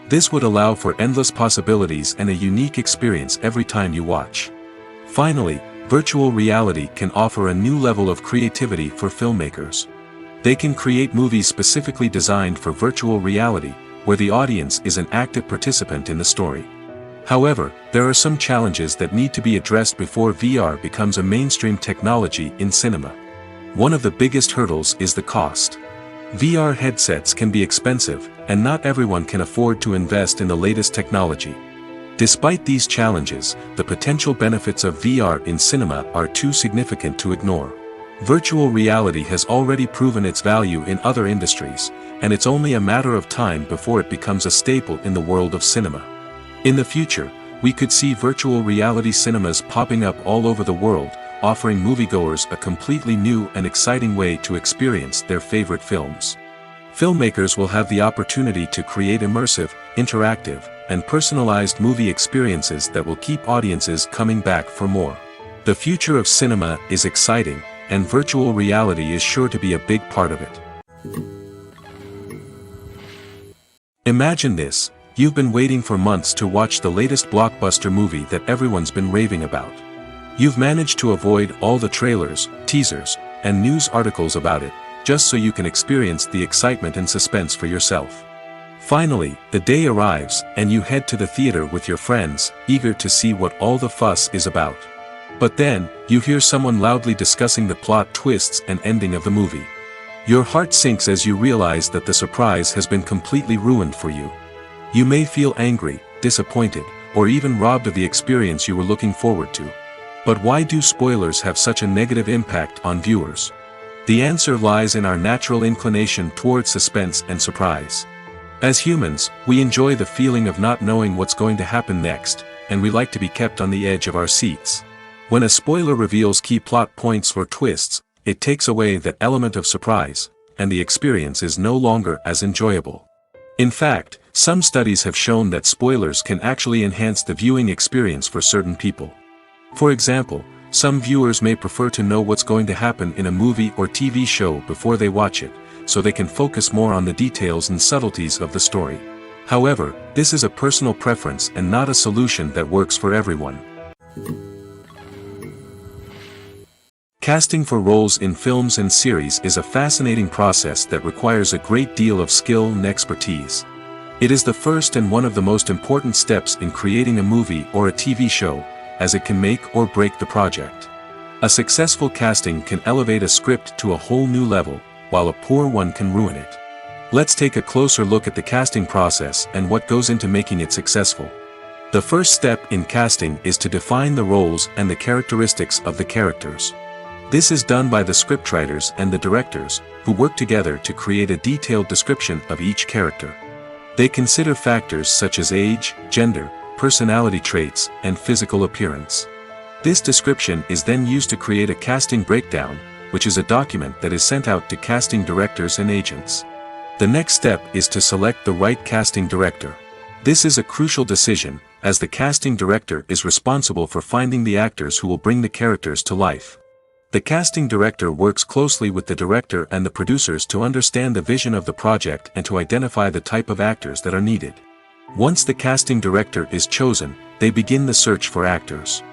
This would allow for endless possibilities and a unique experience every time you watch. Finally, virtual reality can offer a new level of creativity for filmmakers. They can create movies specifically designed for virtual reality, where the audience is an active participant in the story. However, there are some challenges that need to be addressed before VR becomes a mainstream technology in cinema. One of the biggest hurdles is the cost. VR headsets can be expensive, and not everyone can afford to invest in the latest technology. Despite these challenges, the potential benefits of VR in cinema are too significant to ignore. Virtual reality has already proven its value in other industries, and it's only a matter of time before it becomes a staple in the world of cinema. In the future, we could see virtual reality cinemas popping up all over the world, offering moviegoers a completely new and exciting way to experience their favorite films. Filmmakers will have the opportunity to create immersive, interactive, and personalized movie experiences that will keep audiences coming back for more. The future of cinema is exciting, and virtual reality is sure to be a big part of it. Imagine this: you've been waiting for months to watch the latest blockbuster movie that everyone's been raving about. You've managed to avoid all the trailers, teasers, and news articles about it, just so you can experience the excitement and suspense for yourself. Finally, the day arrives, and you head to the theater with your friends, eager to see what all the fuss is about. But then, you hear someone loudly discussing the plot twists and ending of the movie. Your heart sinks as you realize that the surprise has been completely ruined for you. You may feel angry, disappointed, or even robbed of the experience you were looking forward to. But why do spoilers have such a negative impact on viewers? The answer lies in our natural inclination toward suspense and surprise. As humans, we enjoy the feeling of not knowing what's going to happen next, and we like to be kept on the edge of our seats. When a spoiler reveals key plot points or twists, it takes away that element of surprise, and the experience is no longer as enjoyable. In fact, some studies have shown that spoilers can actually enhance the viewing experience for certain people. For example, some viewers may prefer to know what's going to happen in a movie or TV show before they watch it, so they can focus more on the details and subtleties of the story. However, this is a personal preference and not a solution that works for everyone. Casting for roles in films and series is a fascinating process that requires a great deal of skill and expertise. It is the first and one of the most important steps in creating a movie or a TV show, as it can make or break the project. A successful casting can elevate a script to a whole new level, while a poor one can ruin it. Let's take a closer look at the casting process and what goes into making it successful. The first step in casting is to define the roles and the characteristics of the characters. This is done by the scriptwriters and the directors, who work together to create a detailed description of each character. They consider factors such as age, gender, personality traits, and physical appearance. This description is then used to create a casting breakdown, which is a document that is sent out to casting directors and agents. The next step is to select the right casting director. This is a crucial decision, as the casting director is responsible for finding the actors who will bring the characters to life. The casting director works closely with the director and the producers to understand the vision of the project and to identify the type of actors that are needed. Once the casting director is chosen, they begin the search for actors.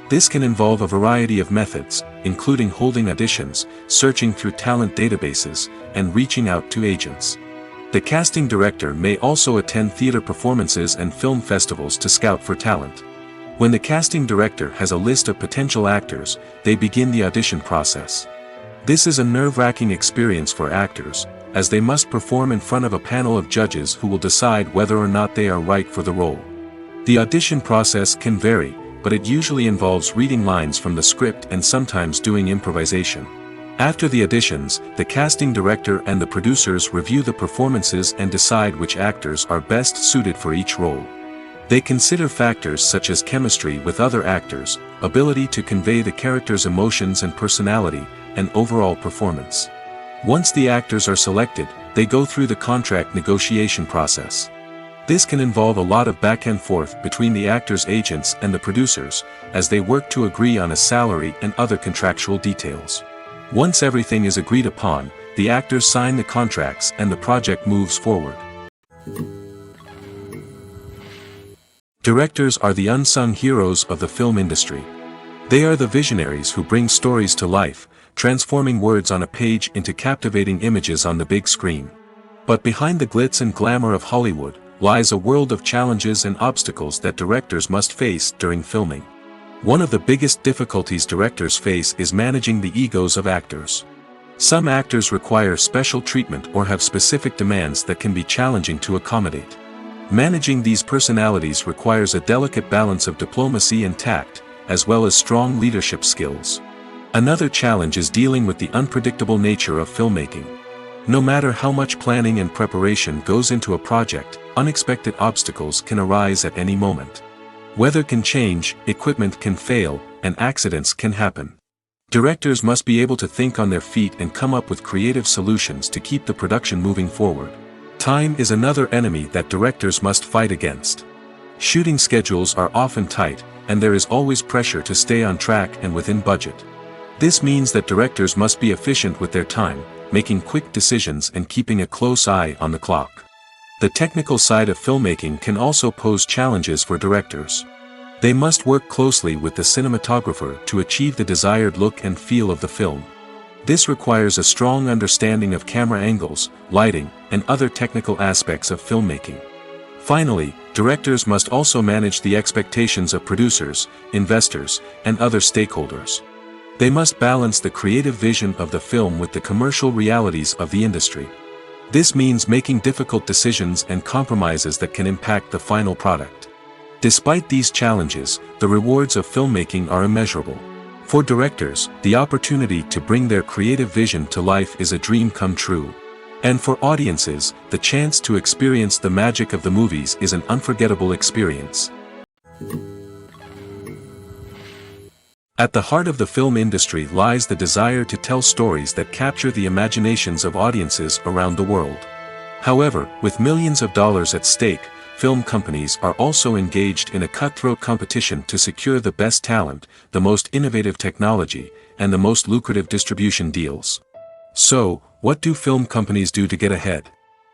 This can involve a variety of methods, including holding auditions, searching through talent databases, and reaching out to agents. The casting director may also attend theater performances and film festivals to scout for talent. When the casting director has a list of potential actors, they begin the audition process. This is a nerve-wracking experience for actors, as they must perform in front of a panel of judges who will decide whether or not they are right for the role. The audition process can vary, but it usually involves reading lines from the script and sometimes doing improvisation. After the auditions, the casting director and the producers review the performances and decide which actors are best suited for each role. They consider factors such as chemistry with other actors, ability to convey the character's emotions and personality, and overall performance. Once the actors are selected, they go through the contract negotiation process. This can involve a lot of back and forth between the actors' agents and the producers, as they work to agree on a salary and other contractual details. Once everything is agreed upon, the actors sign the contracts and the project moves forward. Directors are the unsung heroes of the film industry. They are the visionaries who bring stories to life, transforming words on a page into captivating images on the big screen. But behind the glitz and glamour of Hollywood, lies a world of challenges and obstacles that directors must face during filming. One of the biggest difficulties directors face is managing the egos of actors. Some actors require special treatment or have specific demands that can be challenging to accommodate. Managing these personalities requires a delicate balance of diplomacy and tact, as well as strong leadership skills. Another challenge is dealing with the unpredictable nature of filmmaking. No matter how much planning and preparation goes into a project, unexpected obstacles can arise at any moment. Weather can change, equipment can fail, and accidents can happen. Directors must be able to think on their feet and come up with creative solutions to keep the production moving forward. Time is another enemy that directors must fight against. Shooting schedules are often tight, and there is always pressure to stay on track and within budget. This means that directors must be efficient with their time, making quick decisions and keeping a close eye on the clock. The technical side of filmmaking can also pose challenges for directors. They must work closely with the cinematographer to achieve the desired look and feel of the film. This requires a strong understanding of camera angles, lighting, and other technical aspects of filmmaking. Finally, directors must also manage the expectations of producers, investors, and other stakeholders. They must balance the creative vision of the film with the commercial realities of the industry. This means making difficult decisions and compromises that can impact the final product. Despite these challenges, the rewards of filmmaking are immeasurable. For directors, the opportunity to bring their creative vision to life is a dream come true. And for audiences, the chance to experience the magic of the movies is an unforgettable experience. At the heart of the film industry lies the desire to tell stories that capture the imaginations of audiences around the world. However, with millions of dollars at stake, film companies are also engaged in a cutthroat competition to secure the best talent, the most innovative technology, and the most lucrative distribution deals. So, what do film companies do to get ahead?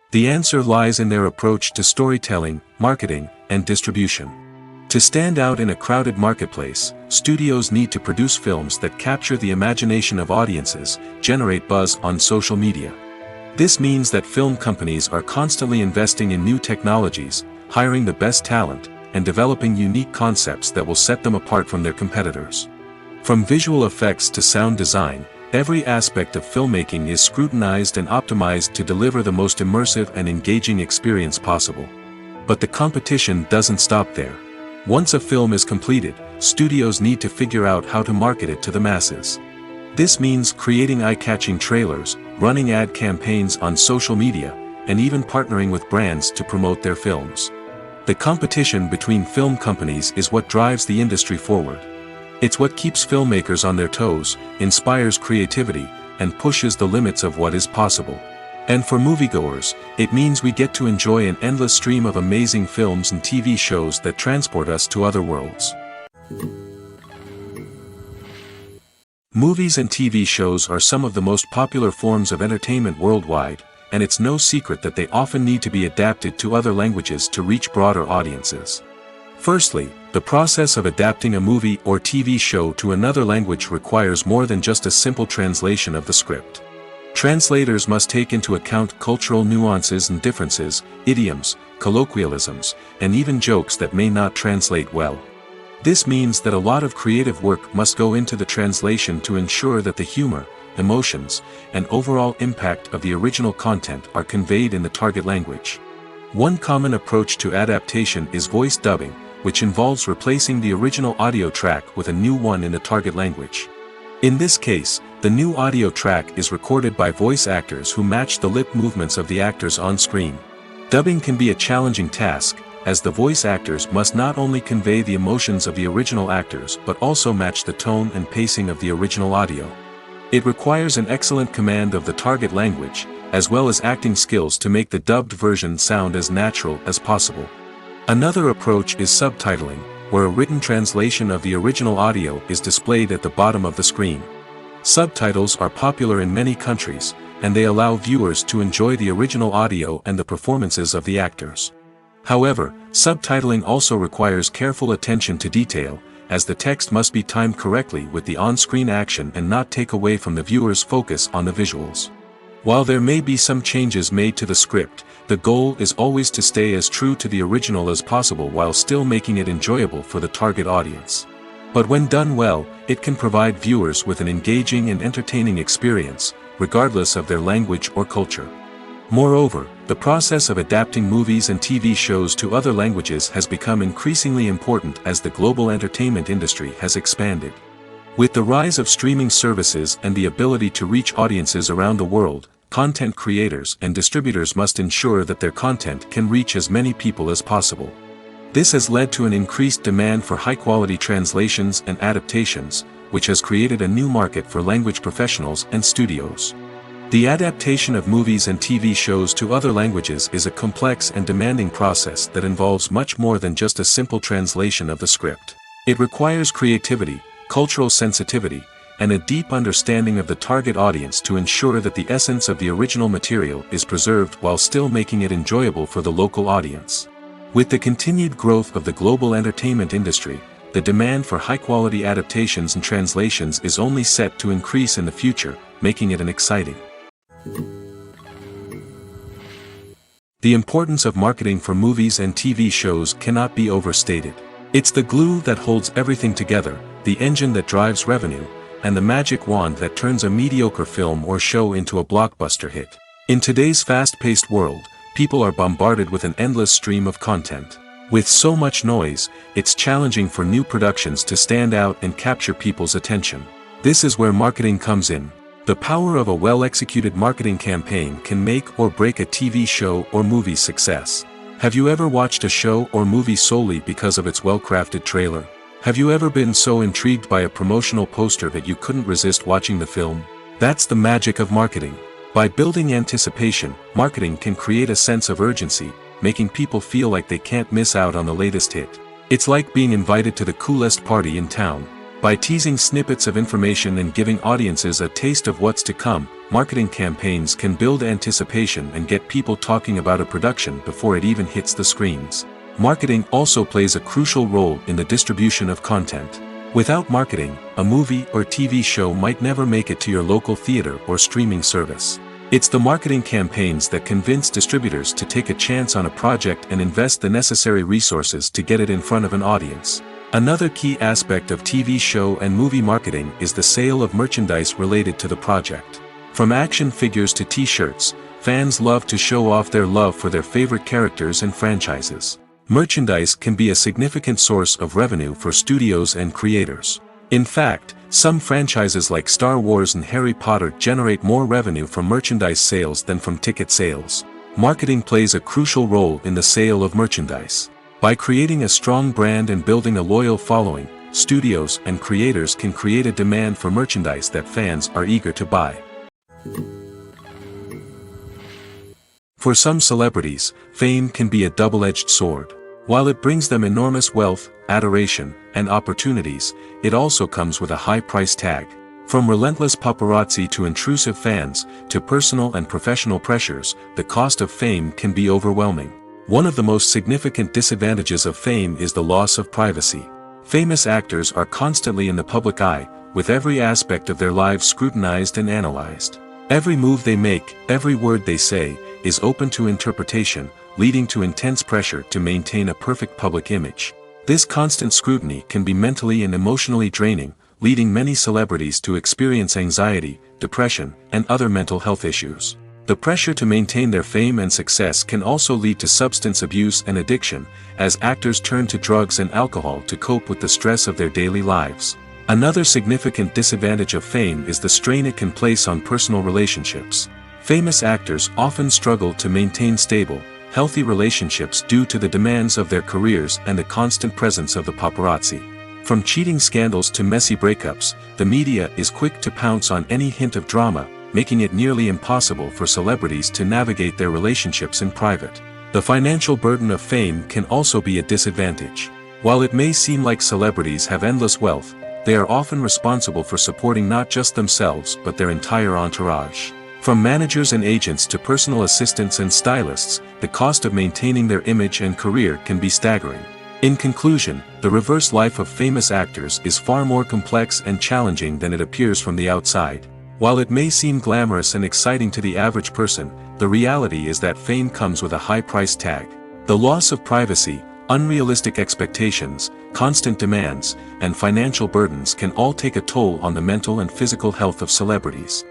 The answer lies in their approach to storytelling, marketing, and distribution. To stand out in a crowded marketplace, studios need to produce films that capture the imagination of audiences, generate buzz on social media. This means that film companies are constantly investing in new technologies, hiring the best talent, and developing unique concepts that will set them apart from their competitors. From visual effects to sound design, every aspect of filmmaking is scrutinized and optimized to deliver the most immersive and engaging experience possible. But the competition doesn't stop there. Once a film is completed, studios need to figure out how to market it to the masses. This means creating eye-catching trailers, running ad campaigns on social media, and even partnering with brands to promote their films. The competition between film companies is what drives the industry forward. It's what keeps filmmakers on their toes, inspires creativity, and pushes the limits of what is possible. And for moviegoers, it means we get to enjoy an endless stream of amazing films and TV shows that transport us to other worlds. Movies and TV shows are some of the most popular forms of entertainment worldwide, and it's no secret that they often need to be adapted to other languages to reach broader audiences. Firstly, the process of adapting a movie or TV show to another language requires more than just a simple translation of the script. Translators must take into account cultural nuances and differences, idioms, colloquialisms, and even jokes that may not translate well. This means that a lot of creative work must go into the translation to ensure that the humor, emotions, and overall impact of the original content are conveyed in the target language. One common approach to adaptation is voice dubbing, which involves replacing the original audio track with a new one in the target language. In this case, the new audio track is recorded by voice actors who match the lip movements of the actors on screen. Dubbing can be a challenging task, as the voice actors must not only convey the emotions of the original actors but also match the tone and pacing of the original audio. It requires an excellent command of the target language, as well as acting skills to make the dubbed version sound as natural as possible. Another approach is subtitling, where a written translation of the original audio is displayed at the bottom of the screen. Subtitles are popular in many countries, and they allow viewers to enjoy the original audio and the performances of the actors. However, subtitling also requires careful attention to detail, as the text must be timed correctly with the on-screen action and not take away from the viewer's focus on the visuals. While there may be some changes made to the script, the goal is always to stay as true to the original as possible while still making it enjoyable for the target audience. But when done well, it can provide viewers with an engaging and entertaining experience, regardless of their language or culture. Moreover, the process of adapting movies and TV shows to other languages has become increasingly important as the global entertainment industry has expanded. With the rise of streaming services and the ability to reach audiences around the world, content creators and distributors must ensure that their content can reach as many people as possible. This has led to an increased demand for high-quality translations and adaptations, which has created a new market for language professionals and studios. The adaptation of movies and TV shows to other languages is a complex and demanding process that involves much more than just a simple translation of the script. It requires creativity, cultural sensitivity, and a deep understanding of the target audience to ensure that the essence of the original material is preserved while still making it enjoyable for the local audience. With the continued growth of the global entertainment industry, the demand for high-quality adaptations and translations is only set to increase in the future, making it an exciting. The importance of marketing for movies and TV shows cannot be overstated. It's the glue that holds everything together, the engine that drives revenue, and the magic wand that turns a mediocre film or show into a blockbuster hit. In today's fast-paced world, people are bombarded with an endless stream of content. With so much noise, it's challenging for new productions to stand out and capture people's attention. This is where marketing comes in. The power of a well-executed marketing campaign can make or break a TV show or movie's success. Have you ever watched a show or movie solely because of its well-crafted trailer? Have you ever been so intrigued by a promotional poster that you couldn't resist watching the film? That's the magic of marketing. By building anticipation, marketing can create a sense of urgency, making people feel like they can't miss out on the latest hit. It's like being invited to the coolest party in town. By teasing snippets of information and giving audiences a taste of what's to come, marketing campaigns can build anticipation and get people talking about a production before it even hits the screens. Marketing also plays a crucial role in the distribution of content. Without marketing, a movie or TV show might never make it to your local theater or streaming service. It's the marketing campaigns that convince distributors to take a chance on a project and invest the necessary resources to get it in front of an audience. Another key aspect of TV show and movie marketing is the sale of merchandise related to the project. From action figures to t-shirts, fans love to show off their love for their favorite characters and franchises. Merchandise can be a significant source of revenue for studios and creators. In fact, some franchises like Star Wars and Harry Potter generate more revenue from merchandise sales than from ticket sales. Marketing plays a crucial role in the sale of merchandise. By creating a strong brand and building a loyal following, studios and creators can create a demand for merchandise that fans are eager to buy. For some celebrities, fame can be a double-edged sword. While it brings them enormous wealth, adoration, and opportunities, it also comes with a high price tag. From relentless paparazzi to intrusive fans, to personal and professional pressures, the cost of fame can be overwhelming. One of the most significant disadvantages of fame is the loss of privacy. Famous actors are constantly in the public eye, with every aspect of their lives scrutinized and analyzed. Every move they make, every word they say, is open to interpretation, leading to intense pressure to maintain a perfect public image. This constant scrutiny can be mentally and emotionally draining, leading many celebrities to experience anxiety, depression, and other mental health issues. The pressure to maintain their fame and success can also lead to substance abuse and addiction, as actors turn to drugs and alcohol to cope with the stress of their daily lives. Another significant disadvantage of fame is the strain it can place on personal relationships. Famous actors often struggle to maintain stable, healthy relationships due to the demands of their careers and the constant presence of the paparazzi. From cheating scandals to messy breakups, the media is quick to pounce on any hint of drama, making it nearly impossible for celebrities to navigate their relationships in private. The financial burden of fame can also be a disadvantage. While it may seem like celebrities have endless wealth, they are often responsible for supporting not just themselves but their entire entourage. From managers and agents to personal assistants and stylists, the cost of maintaining their image and career can be staggering. In conclusion, the reverse life of famous actors is far more complex and challenging than it appears from the outside. While it may seem glamorous and exciting to the average person, the reality is that fame comes with a high price tag. The loss of privacy, unrealistic expectations, constant demands, and financial burdens can all take a toll on the mental and physical health of celebrities.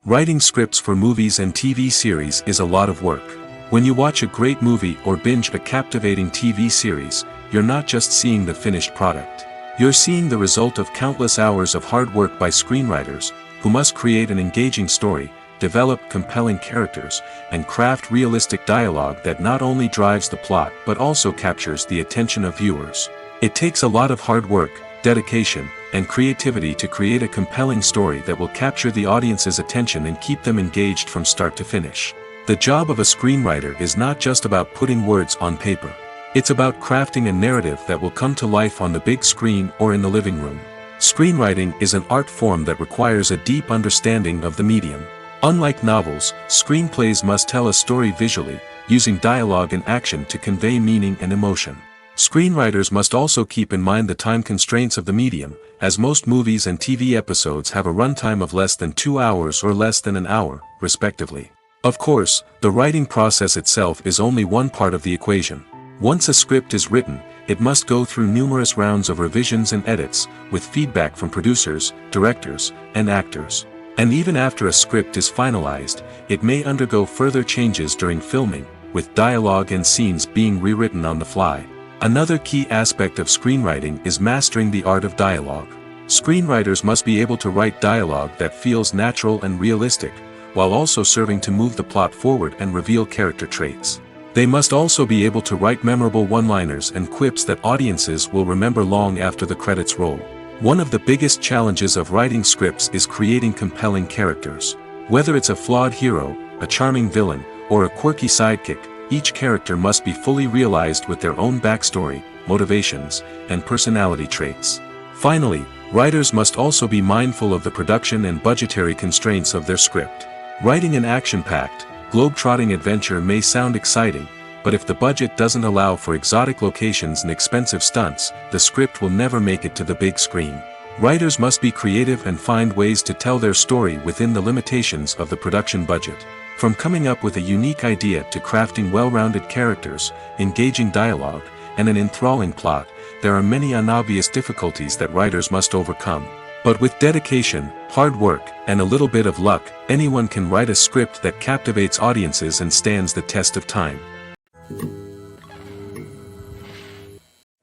Writing scripts for movies and TV series is a lot of work. When you watch a great movie or binge a captivating TV series, you're not just seeing the finished product. You're seeing the result of countless hours of hard work by screenwriters, who must create an engaging story, develop compelling characters, and craft realistic dialogue that not only drives the plot but also captures the attention of viewers. It takes a lot of hard work, dedication, and creativity to create a compelling story that will capture the audience's attention and keep them engaged from start to finish. The job of a screenwriter is not just about putting words on paper. It's about crafting a narrative that will come to life on the big screen or in the living room. Screenwriting is an art form that requires a deep understanding of the medium. Unlike novels, screenplays must tell a story visually, using dialogue and action to convey meaning and emotion. Screenwriters must also keep in mind the time constraints of the medium, as most movies and TV episodes have a runtime of less than 2 hours or less than an hour, respectively. Of course, the writing process itself is only one part of the equation. Once a script is written, it must go through numerous rounds of revisions and edits, with feedback from producers, directors, and actors. And even after a script is finalized, it may undergo further changes during filming, with dialogue and scenes being rewritten on the fly. Another key aspect of screenwriting is mastering the art of dialogue. Screenwriters must be able to write dialogue that feels natural and realistic, while also serving to move the plot forward and reveal character traits. They must also be able to write memorable one-liners and quips that audiences will remember long after the credits roll. One of the biggest challenges of writing scripts is creating compelling characters. Whether it's a flawed hero, a charming villain, or a quirky sidekick, each character must be fully realized with their own backstory, motivations, and personality traits. Finally, writers must also be mindful of the production and budgetary constraints of their script. Writing an action-packed, globe-trotting adventure may sound exciting, but if the budget doesn't allow for exotic locations and expensive stunts, the script will never make it to the big screen. Writers must be creative and find ways to tell their story within the limitations of the production budget. From coming up with a unique idea to crafting well-rounded characters, engaging dialogue, and an enthralling plot, there are many unobvious difficulties that writers must overcome. But with dedication, hard work, and a little bit of luck, anyone can write a script that captivates audiences and stands the test of time.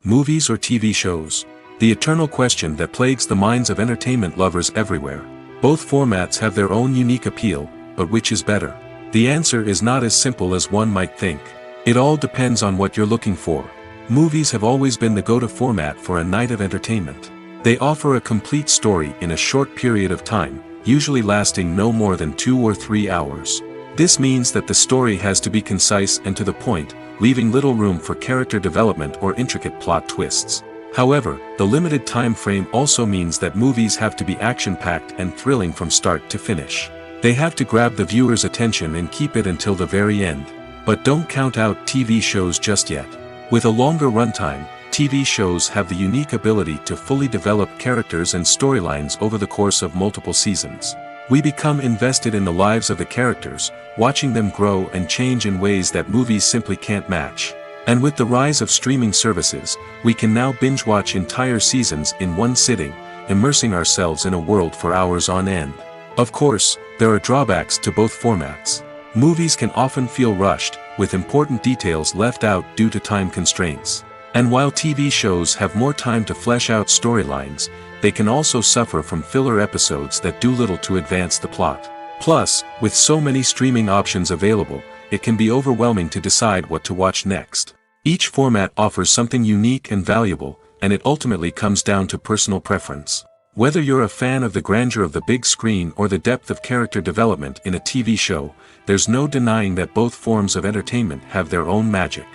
Movies or TV shows? The eternal question that plagues the minds of entertainment lovers everywhere. Both formats have their own unique appeal, but which is better? The answer is not as simple as one might think. It all depends on what you're looking for. Movies have always been the go-to format for a night of entertainment. They offer a complete story in a short period of time, usually lasting no more than 2 or 3 hours. This means that the story has to be concise and to the point, leaving little room for character development or intricate plot twists. However, the limited time frame also means that movies have to be action-packed and thrilling from start to finish. They have to grab the viewer's attention and keep it until the very end. But don't count out TV shows just yet. With a longer runtime, TV shows have the unique ability to fully develop characters and storylines over the course of multiple seasons. We become invested in the lives of the characters, watching them grow and change in ways that movies simply can't match. And with the rise of streaming services, we can now binge-watch entire seasons in one sitting, immersing ourselves in a world for hours on end. Of course, there are drawbacks to both formats. Movies can often feel rushed, with important details left out due to time constraints. And while TV shows have more time to flesh out storylines, they can also suffer from filler episodes that do little to advance the plot. Plus, with so many streaming options available, it can be overwhelming to decide what to watch next. Each format offers something unique and valuable, and it ultimately comes down to personal preference. Whether you're a fan of the grandeur of the big screen or the depth of character development in a TV show, there's no denying that both forms of entertainment have their own magic.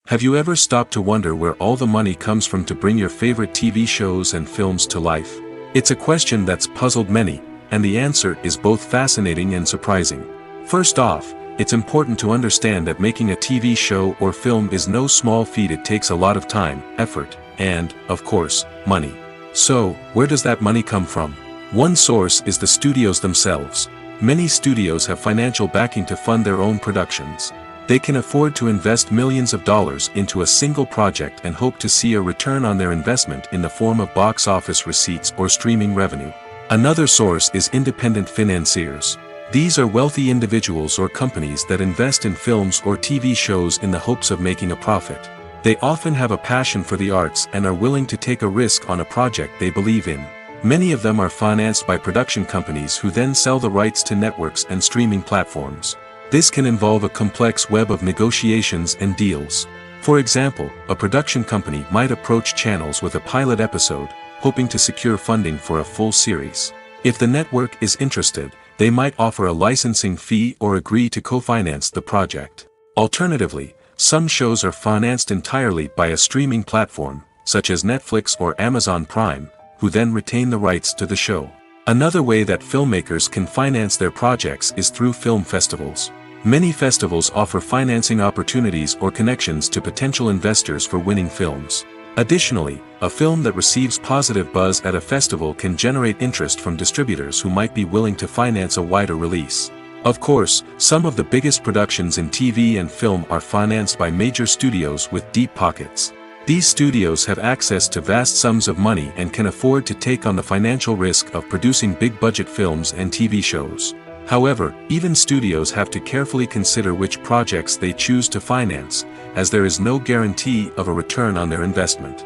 Have you ever stopped to wonder where all the money comes from to bring your favorite TV shows and films to life? It's a question that's puzzled many, and the answer is both fascinating and surprising. First off, it's important to understand that making a TV show or film is no small feat. It takes a lot of time, effort, and, of course, money. So, where does that money come from? One source is the studios themselves. Many studios have financial backing to fund their own productions. They can afford to invest millions of dollars into a single project and hope to see a return on their investment in the form of box office receipts or streaming revenue. Another source is independent financiers. These are wealthy individuals or companies that invest in films or TV shows in the hopes of making a profit. They often have a passion for the arts and are willing to take a risk on a project they believe in. Many of them are financed by production companies who then sell the rights to networks and streaming platforms. This can involve a complex web of negotiations and deals. For example, a production company might approach channels with a pilot episode, hoping to secure funding for a full series. If the network is interested, they might offer a licensing fee or agree to co-finance the project. Alternatively, some shows are financed entirely by a streaming platform, such as Netflix or Amazon Prime, who then retain the rights to the show. Another way that filmmakers can finance their projects is through film festivals. Many festivals offer financing opportunities or connections to potential investors for winning films. Additionally, a film that receives positive buzz at a festival can generate interest from distributors who might be willing to finance a wider release. Of course, some of the biggest productions in TV and film are financed by major studios with deep pockets. These studios have access to vast sums of money and can afford to take on the financial risk of producing big-budget films and TV shows. However, even studios have to carefully consider which projects they choose to finance, as there is no guarantee of a return on their investment.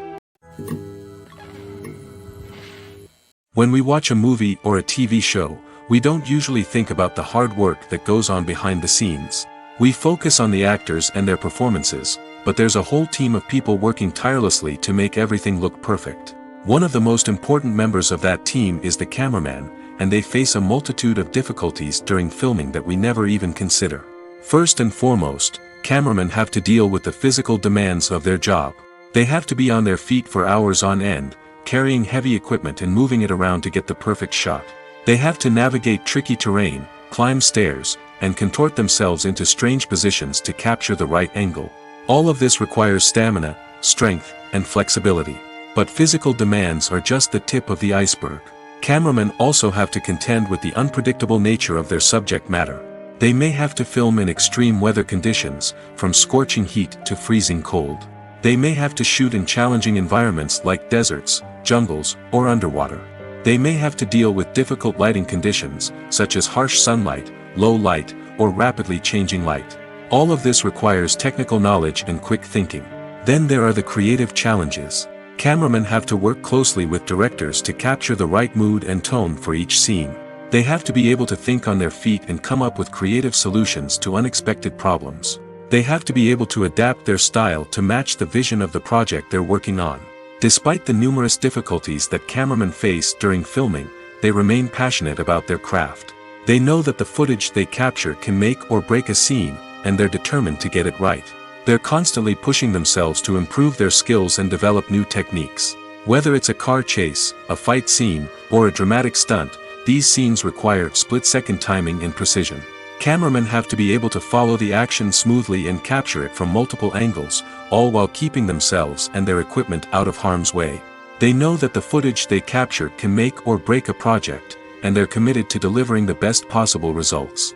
When we watch a movie or a TV show, We don't usually think about the hard work that goes on behind the scenes. We focus on the actors and their performances, but there's a whole team of people working tirelessly to make everything look perfect. One of the most important members of that team is the cameraman, and they face a multitude of difficulties during filming that we never even consider. First and foremost, cameramen have to deal with the physical demands of their job. They have to be on their feet for hours on end, carrying heavy equipment and moving it around to get the perfect shot. They have to navigate tricky terrain, climb stairs, and contort themselves into strange positions to capture the right angle. All of this requires stamina, strength, and flexibility. But physical demands are just the tip of the iceberg. Cameramen also have to contend with the unpredictable nature of their subject matter. They may have to film in extreme weather conditions, from scorching heat to freezing cold. They may have to shoot in challenging environments like deserts, jungles, or underwater. They may have to deal with difficult lighting conditions, such as harsh sunlight, low light, or rapidly changing light. All of this requires technical knowledge and quick thinking. Then there are the creative challenges. Cameramen have to work closely with directors to capture the right mood and tone for each scene. They have to be able to think on their feet and come up with creative solutions to unexpected problems. They have to be able to adapt their style to match the vision of the project they're working on. Despite the numerous difficulties that cameramen face during filming, they remain passionate about their craft. They know that the footage they capture can make or break a scene, and they're determined to get it right. They're constantly pushing themselves to improve their skills and develop new techniques. Whether it's a car chase, a fight scene, or a dramatic stunt, these scenes require split-second timing and precision. Cameramen have to be able to follow the action smoothly and capture it from multiple angles, all while keeping themselves and their equipment out of harm's way. They know that the footage they capture can make or break a project, and they're committed to delivering the best possible results.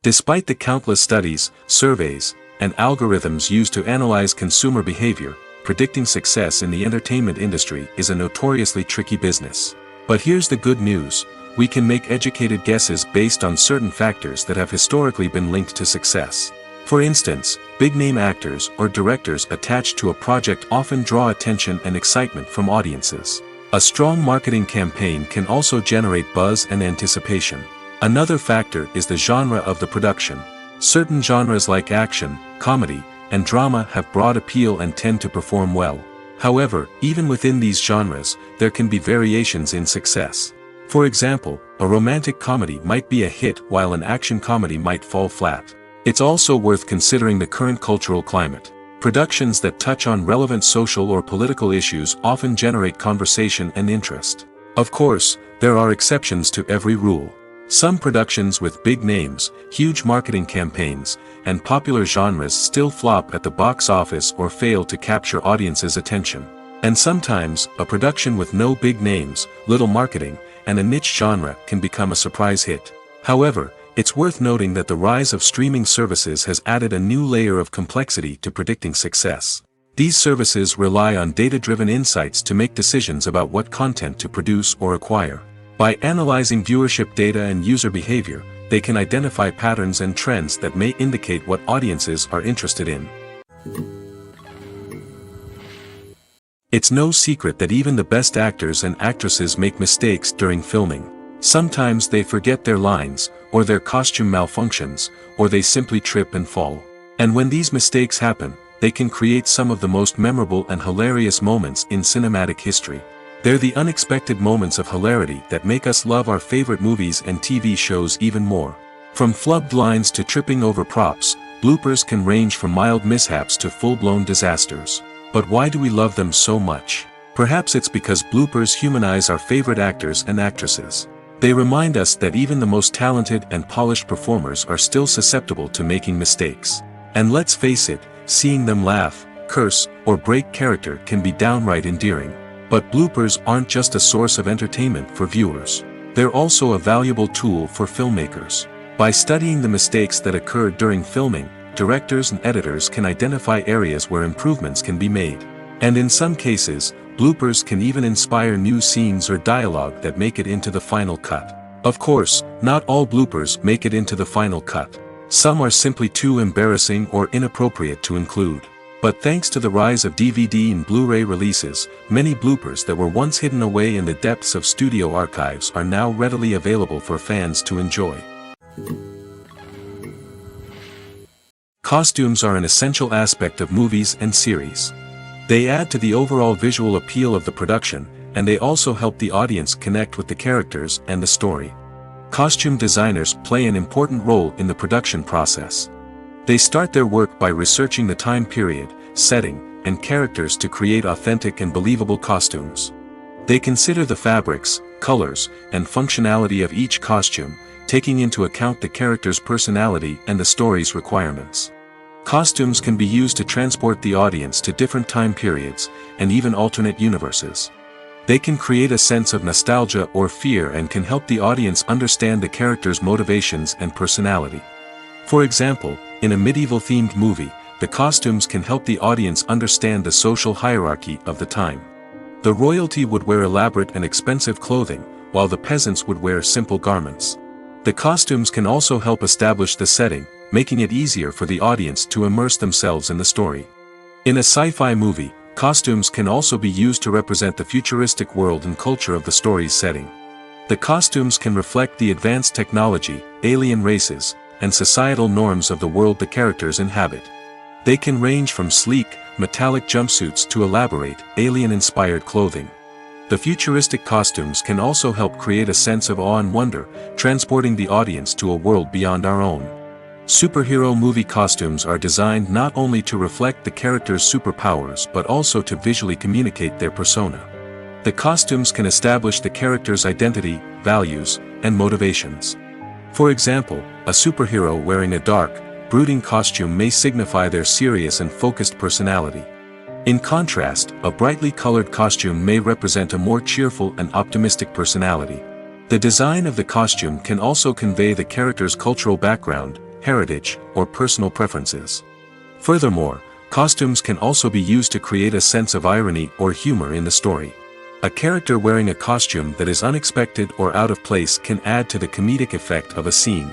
Despite the countless studies, surveys, and algorithms used to analyze consumer behavior, predicting success in the entertainment industry is a notoriously tricky business. But here's the good news: we can make educated guesses based on certain factors that have historically been linked to success. For instance, big-name actors or directors attached to a project often draw attention and excitement from audiences. A strong marketing campaign can also generate buzz and anticipation. Another factor is the genre of the production. Certain genres like action, comedy, and drama have broad appeal and tend to perform well. However, even within these genres, there can be variations in success. For example, a romantic comedy might be a hit while an action comedy might fall flat. It's also worth considering the current cultural climate. Productions that touch on relevant social or political issues often generate conversation and interest. Of course, there are exceptions to every rule. Some productions with big names, huge marketing campaigns, and popular genres still flop at the box office or fail to capture audiences' attention. And sometimes, a production with no big names, little marketing, and a niche genre can become a surprise hit. However, it's worth noting that the rise of streaming services has added a new layer of complexity to predicting success. These services rely on data-driven insights to make decisions about what content to produce or acquire. By analyzing viewership data and user behavior, they can identify patterns and trends that may indicate what audiences are interested in. It's no secret that even the best actors and actresses make mistakes during filming. Sometimes they forget their lines, or their costume malfunctions, or they simply trip and fall. And when these mistakes happen, they can create some of the most memorable and hilarious moments in cinematic history. They're the unexpected moments of hilarity that make us love our favorite movies and TV shows even more. From flubbed lines to tripping over props, bloopers can range from mild mishaps to full-blown disasters. But why do we love them so much? Perhaps it's because bloopers humanize our favorite actors and actresses. They remind us that even the most talented and polished performers are still susceptible to making mistakes. And let's face it, seeing them laugh, curse, or break character can be downright endearing. But bloopers aren't just a source of entertainment for viewers. They're also a valuable tool for filmmakers. By studying the mistakes that occurred during filming, directors and editors can identify areas where improvements can be made. And in some cases, bloopers can even inspire new scenes or dialogue that make it into the final cut. Of course, not all bloopers make it into the final cut. Some are simply too embarrassing or inappropriate to include. But thanks to the rise of DVD and Blu-ray releases, many bloopers that were once hidden away in the depths of studio archives are now readily available for fans to enjoy. Costumes are an essential aspect of movies and series. They add to the overall visual appeal of the production, and they also help the audience connect with the characters and the story. Costume designers play an important role in the production process. They start their work by researching the time period, setting, and characters to create authentic and believable costumes. They consider the fabrics, colors, and functionality of each costume, taking into account the character's personality and the story's requirements. Costumes can be used to transport the audience to different time periods, and even alternate universes. They can create a sense of nostalgia or fear and can help the audience understand the character's motivations and personality. For example, in a medieval-themed movie, the costumes can help the audience understand the social hierarchy of the time. The royalty would wear elaborate and expensive clothing, while the peasants would wear simple garments. The costumes can also help establish the setting, making it easier for the audience to immerse themselves in the story. In a sci-fi movie, costumes can also be used to represent the futuristic world and culture of the story's setting. The costumes can reflect the advanced technology, alien races, and societal norms of the world the characters inhabit. They can range from sleek, metallic jumpsuits to elaborate, alien-inspired clothing. The futuristic costumes can also help create a sense of awe and wonder, transporting the audience to a world beyond our own. Superhero movie costumes are designed not only to reflect the character's superpowers but also to visually communicate their persona. The costumes can establish the character's identity, values, and motivations. For example, a superhero wearing a dark, brooding costume may signify their serious and focused personality. In contrast, a brightly colored costume may represent a more cheerful and optimistic personality. The design of the costume can also convey the character's cultural background, heritage, or personal preferences. Furthermore, costumes can also be used to create a sense of irony or humor in the story. A character wearing a costume that is unexpected or out of place can add to the comedic effect of a scene.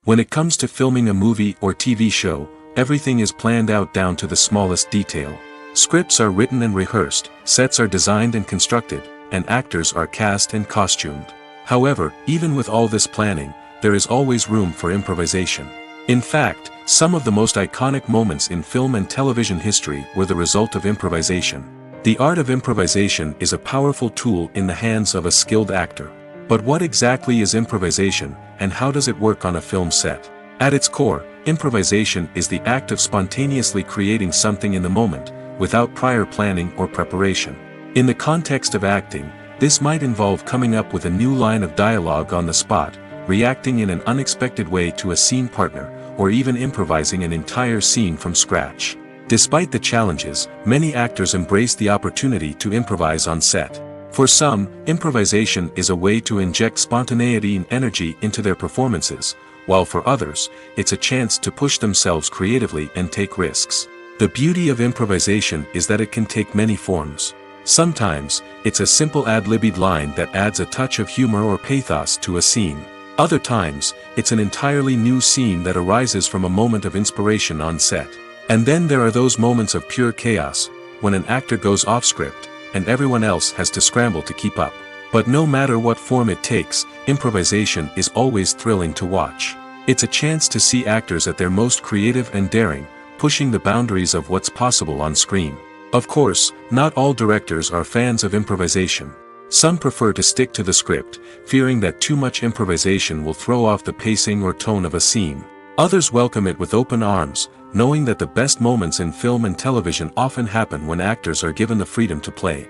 When it comes to filming a movie or TV show, everything is planned out down to the smallest detail. Scripts are written and rehearsed, sets are designed and constructed, and actors are cast and costumed. However, even with all this planning, there is always room for improvisation. In fact, some of the most iconic moments in film and television history were the result of improvisation. The art of improvisation is a powerful tool in the hands of a skilled actor. But what exactly is improvisation, and how does it work on a film set? At its core, improvisation is the act of spontaneously creating something in the moment, without prior planning or preparation. In the context of acting, this might involve coming up with a new line of dialogue on the spot, reacting in an unexpected way to a scene partner, or even improvising an entire scene from scratch. Despite the challenges, many actors embrace the opportunity to improvise on set. For some, improvisation is a way to inject spontaneity and energy into their performances, while for others, it's a chance to push themselves creatively and take risks. The beauty of improvisation is that it can take many forms. Sometimes, it's a simple ad-libbed line that adds a touch of humor or pathos to a scene. Other times, it's an entirely new scene that arises from a moment of inspiration on set. And then there are those moments of pure chaos, when an actor goes off script, and everyone else has to scramble to keep up. But no matter what form it takes, improvisation is always thrilling to watch. It's a chance to see actors at their most creative and daring, pushing the boundaries of what's possible on screen. Of course, not all directors are fans of improvisation. Some prefer to stick to the script, fearing that too much improvisation will throw off the pacing or tone of a scene. Others welcome it with open arms, knowing that the best moments in film and television often happen when actors are given the freedom to play.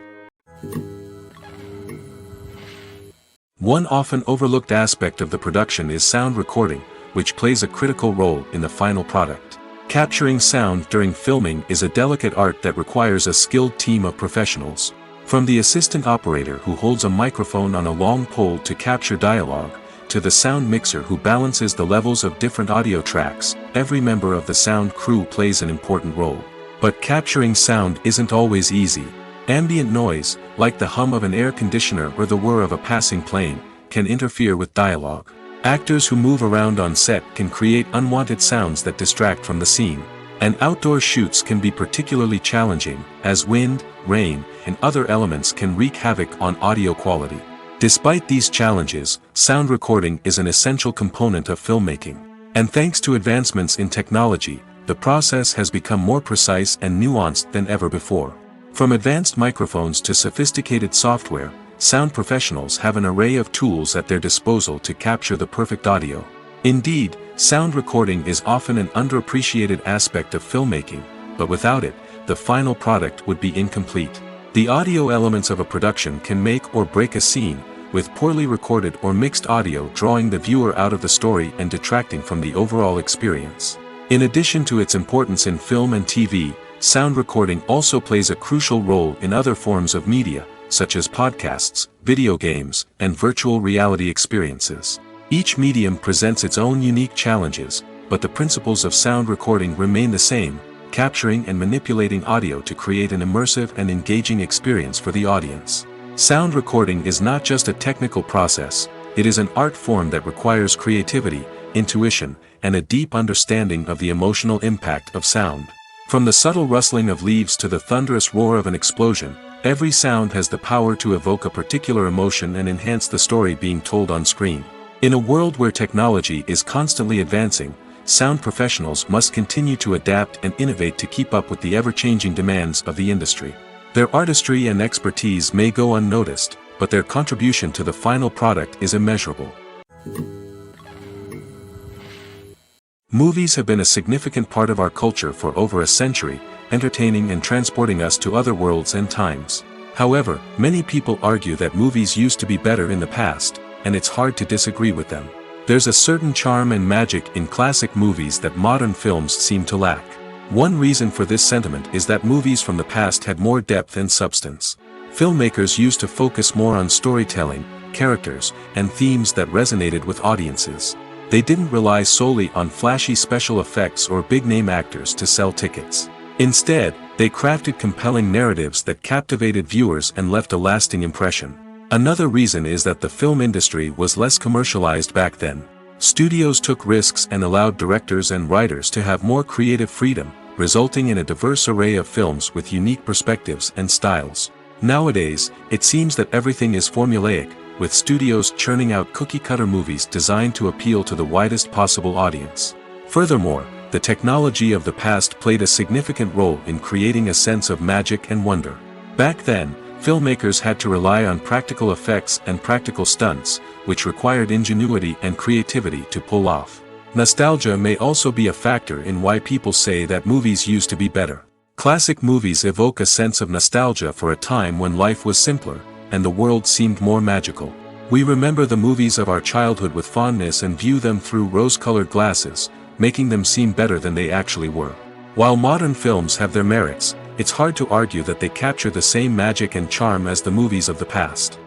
One often overlooked aspect of the production is sound recording, which plays a critical role in the final product. Capturing sound during filming is a delicate art that requires a skilled team of professionals. From the assistant operator who holds a microphone on a long pole to capture dialogue, to the sound mixer who balances the levels of different audio tracks, every member of the sound crew plays an important role. But capturing sound isn't always easy. Ambient noise, like the hum of an air conditioner or the whir of a passing plane, can interfere with dialogue. Actors who move around on set can create unwanted sounds that distract from the scene. And outdoor shoots can be particularly challenging, as wind, rain, and other elements can wreak havoc on audio quality. Despite these challenges, sound recording is an essential component of filmmaking. And thanks to advancements in technology, the process has become more precise and nuanced than ever before. From advanced microphones to sophisticated software, sound professionals have an array of tools at their disposal to capture the perfect audio. Indeed, sound recording is often an underappreciated aspect of filmmaking, but without it, the final product would be incomplete. The audio elements of a production can make or break a scene, with poorly recorded or mixed audio drawing the viewer out of the story and detracting from the overall experience. In addition to its importance in film and TV, sound recording also plays a crucial role in other forms of media, such as podcasts, video games, and virtual reality experiences. Each medium presents its own unique challenges, but the principles of sound recording remain the same, capturing and manipulating audio to create an immersive and engaging experience for the audience. Sound recording is not just a technical process, it is an art form that requires creativity, intuition, and a deep understanding of the emotional impact of sound. From the subtle rustling of leaves to the thunderous roar of an explosion, every sound has the power to evoke a particular emotion and enhance the story being told on screen. In a world where technology is constantly advancing, sound professionals must continue to adapt and innovate to keep up with the ever-changing demands of the industry. Their artistry and expertise may go unnoticed, but their contribution to the final product is immeasurable. Movies have been a significant part of our culture for over a century, entertaining and transporting us to other worlds and times. However, many people argue that movies used to be better in the past, and it's hard to disagree with them. There's a certain charm and magic in classic movies that modern films seem to lack. One reason for this sentiment is that movies from the past had more depth and substance. Filmmakers used to focus more on storytelling, characters, and themes that resonated with audiences. They didn't rely solely on flashy special effects or big-name actors to sell tickets. Instead, they crafted compelling narratives that captivated viewers and left a lasting impression. Another reason is that the film industry was less commercialized back then. Studios took risks and allowed directors and writers to have more creative freedom, resulting in a diverse array of films with unique perspectives and styles. Nowadays, it seems that everything is formulaic, with studios churning out cookie-cutter movies designed to appeal to the widest possible audience. Furthermore, the technology of the past played a significant role in creating a sense of magic and wonder. Back then, filmmakers had to rely on practical effects and practical stunts, which required ingenuity and creativity to pull off. Nostalgia may also be a factor in why people say that movies used to be better. Classic movies evoke a sense of nostalgia for a time when life was simpler, and the world seemed more magical. We remember the movies of our childhood with fondness and view them through rose-colored glasses, making them seem better than they actually were. While modern films have their merits, it's hard to argue that they capture the same magic and charm as the movies of the past.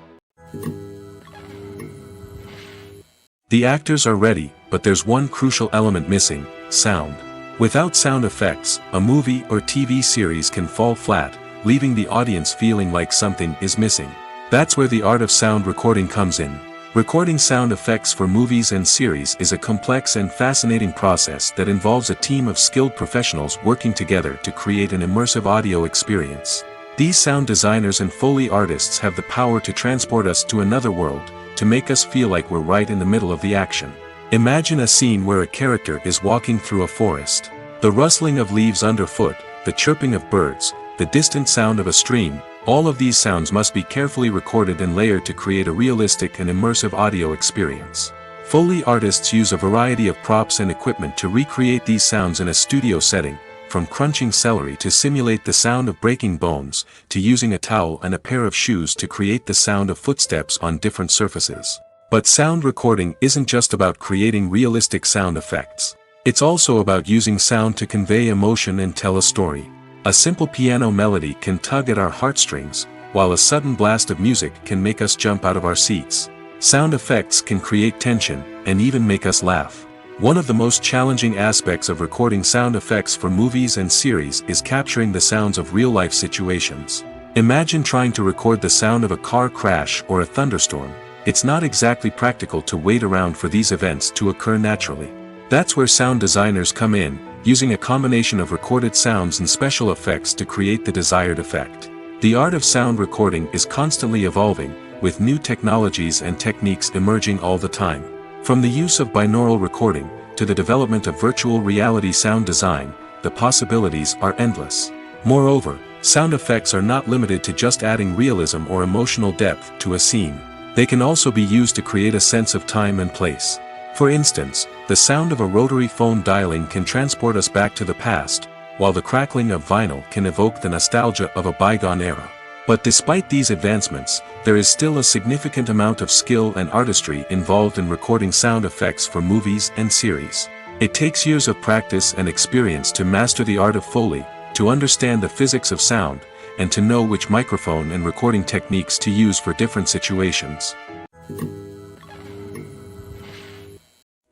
The actors are ready, but there's one crucial element missing: sound. Without sound effects, a movie or TV series can fall flat, leaving the audience feeling like something is missing. That's where the art of sound recording comes in. Recording sound effects for movies and series is a complex and fascinating process that involves a team of skilled professionals working together to create an immersive audio experience. These sound designers and Foley artists have the power to transport us to another world, to make us feel like we're right in the middle of the action. Imagine a scene where a character is walking through a forest. The rustling of leaves underfoot, the chirping of birds, the distant sound of a stream, all of these sounds must be carefully recorded and layered to create a realistic and immersive audio experience. Foley artists use a variety of props and equipment to recreate these sounds in a studio setting, from crunching celery to simulate the sound of breaking bones, to using a towel and a pair of shoes to create the sound of footsteps on different surfaces. But sound recording isn't just about creating realistic sound effects. It's also about using sound to convey emotion and tell a story. A simple piano melody can tug at our heartstrings, while a sudden blast of music can make us jump out of our seats. Sound effects can create tension, and even make us laugh. One of the most challenging aspects of recording sound effects for movies and series is capturing the sounds of real-life situations. Imagine trying to record the sound of a car crash or a thunderstorm. it's not exactly practical to wait around for these events to occur naturally. That's where sound designers come in, using a combination of recorded sounds and special effects to create the desired effect. The art of sound recording is constantly evolving, with new technologies and techniques emerging all the time. From the use of binaural recording, to the development of virtual reality sound design, the possibilities are endless. Moreover, sound effects are not limited to just adding realism or emotional depth to a scene. They can also be used to create a sense of time and place. For instance, the sound of a rotary phone dialing can transport us back to the past, while the crackling of vinyl can evoke the nostalgia of a bygone era. But despite these advancements, there is still a significant amount of skill and artistry involved in recording sound effects for movies and series. It takes years of practice and experience to master the art of Foley, to understand the physics of sound, and to know which microphone and recording techniques to use for different situations.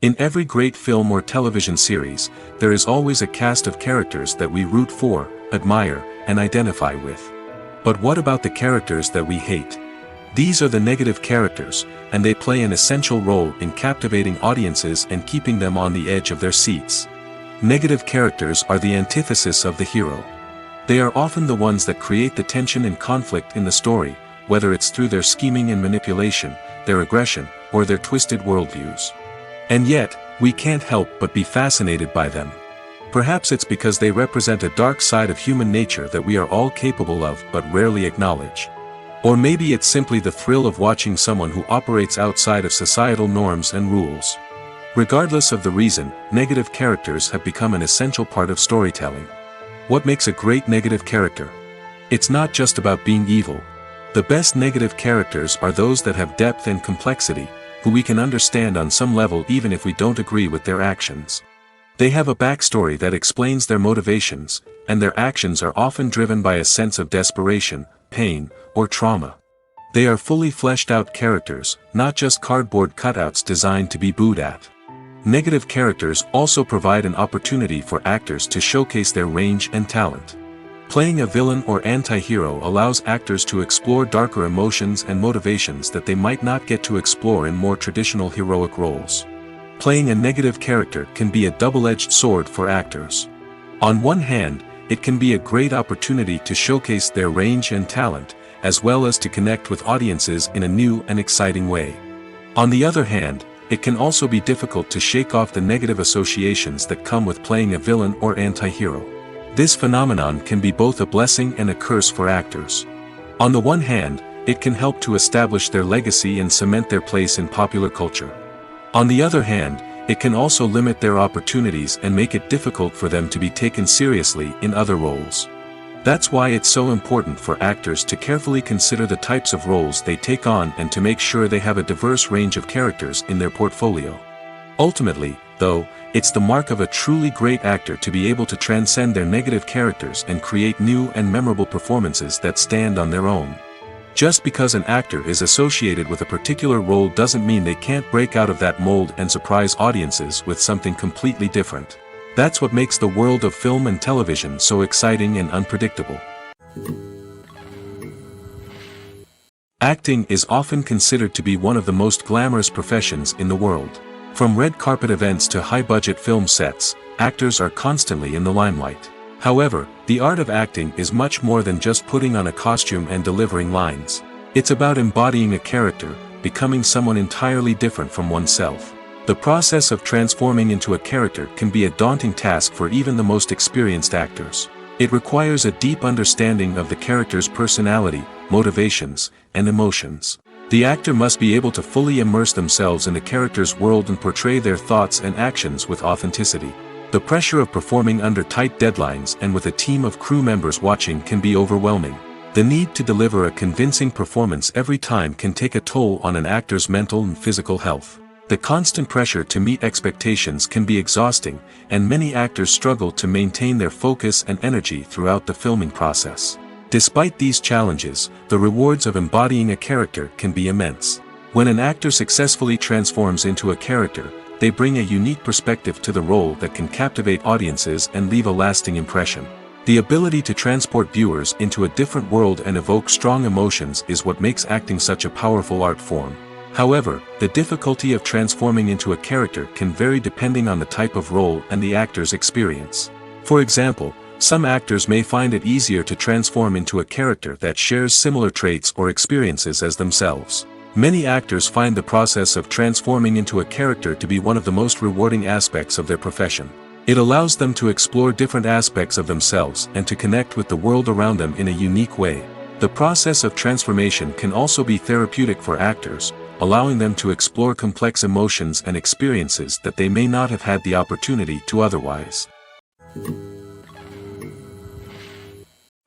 In every great film or television series, there is always a cast of characters that we root for, admire, and identify with. But what about the characters that we hate? These are the negative characters, and they play an essential role in captivating audiences and keeping them on the edge of their seats. Negative characters are the antithesis of the hero. They are often the ones that create the tension and conflict in the story, whether it's through their scheming and manipulation, their aggression, or their twisted worldviews. And yet, we can't help but be fascinated by them. Perhaps it's because they represent a dark side of human nature that we are all capable of but rarely acknowledge. Or maybe it's simply the thrill of watching someone who operates outside of societal norms and rules. Regardless of the reason, negative characters have become an essential part of storytelling. What makes a great negative character? It's not just about being evil. The best negative characters are those that have depth and complexity, who we can understand on some level even if we don't agree with their actions. They have a backstory that explains their motivations, and their actions are often driven by a sense of desperation, pain, or trauma. They are fully fleshed out characters, not just cardboard cutouts designed to be booed at. Negative characters also provide an opportunity for actors to showcase their range and talent. Playing a villain or anti-hero allows actors to explore darker emotions and motivations that they might not get to explore in more traditional heroic roles. Playing a negative character can be a double-edged sword for actors. On one hand, it can be a great opportunity to showcase their range and talent, as well as to connect with audiences in a new and exciting way. On the other hand, it can also be difficult to shake off the negative associations that come with playing a villain or anti-hero. This phenomenon can be both a blessing and a curse for actors. On the one hand, it can help to establish their legacy and cement their place in popular culture. On the other hand, it can also limit their opportunities and make it difficult for them to be taken seriously in other roles. That's why it's so important for actors to carefully consider the types of roles they take on and to make sure they have a diverse range of characters in their portfolio. Ultimately, though, it's the mark of a truly great actor to be able to transcend their negative characters and create new and memorable performances that stand on their own. Just because an actor is associated with a particular role doesn't mean they can't break out of that mold and surprise audiences with something completely different. That's what makes the world of film and television so exciting and unpredictable. Acting is often considered to be one of the most glamorous professions in the world. From red carpet events to high-budget film sets, actors are constantly in the limelight. However, the art of acting is much more than just putting on a costume and delivering lines. It's about embodying a character, becoming someone entirely different from oneself. The process of transforming into a character can be a daunting task for even the most experienced actors. It requires a deep understanding of the character's personality, motivations, and emotions. The actor must be able to fully immerse themselves in the character's world and portray their thoughts and actions with authenticity. The pressure of performing under tight deadlines and with a team of crew members watching can be overwhelming. The need to deliver a convincing performance every time can take a toll on an actor's mental and physical health. The constant pressure to meet expectations can be exhausting, and many actors struggle to maintain their focus and energy throughout the filming process. Despite these challenges, the rewards of embodying a character can be immense. When an actor successfully transforms into a character, they bring a unique perspective to the role that can captivate audiences and leave a lasting impression. The ability to transport viewers into a different world and evoke strong emotions is what makes acting such a powerful art form. However, the difficulty of transforming into a character can vary depending on the type of role and the actor's experience. For example, some actors may find it easier to transform into a character that shares similar traits or experiences as themselves. Many actors find the process of transforming into a character to be one of the most rewarding aspects of their profession. It allows them to explore different aspects of themselves and to connect with the world around them in a unique way. The process of transformation can also be therapeutic for actors, allowing them to explore complex emotions and experiences that they may not have had the opportunity to otherwise.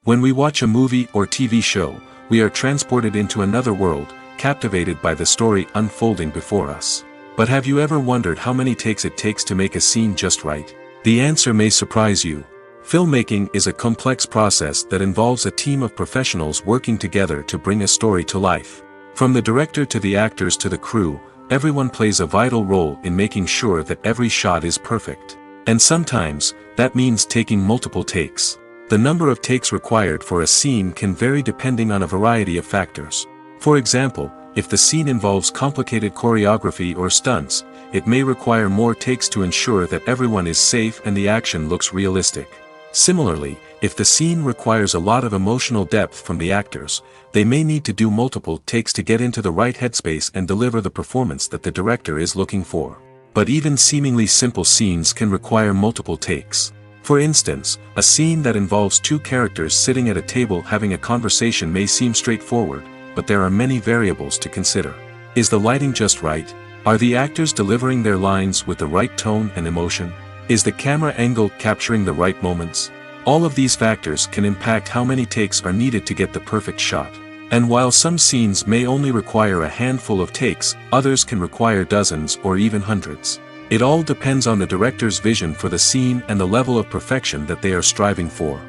When we watch a movie or TV show, we are transported into another world, captivated by the story unfolding before us. But have you ever wondered how many takes it takes to make a scene just right? The answer may surprise you. Filmmaking is a complex process that involves a team of professionals working together to bring a story to life. From the director to the actors to the crew, everyone plays a vital role in making sure that every shot is perfect. And sometimes, that means taking multiple takes. The number of takes required for a scene can vary depending on a variety of factors. For example, if the scene involves complicated choreography or stunts, it may require more takes to ensure that everyone is safe and the action looks realistic. Similarly, if the scene requires a lot of emotional depth from the actors, they may need to do multiple takes to get into the right headspace and deliver the performance that the director is looking for. But even seemingly simple scenes can require multiple takes. For instance, a scene that involves two characters sitting at a table having a conversation may seem straightforward, but there are many variables to consider. Is the lighting just right? Are the actors delivering their lines with the right tone and emotion? Is the camera angle capturing the right moments? All of these factors can impact how many takes are needed to get the perfect shot. And while some scenes may only require a handful of takes, others can require dozens or even hundreds. It all depends on the director's vision for the scene and the level of perfection that they are striving for.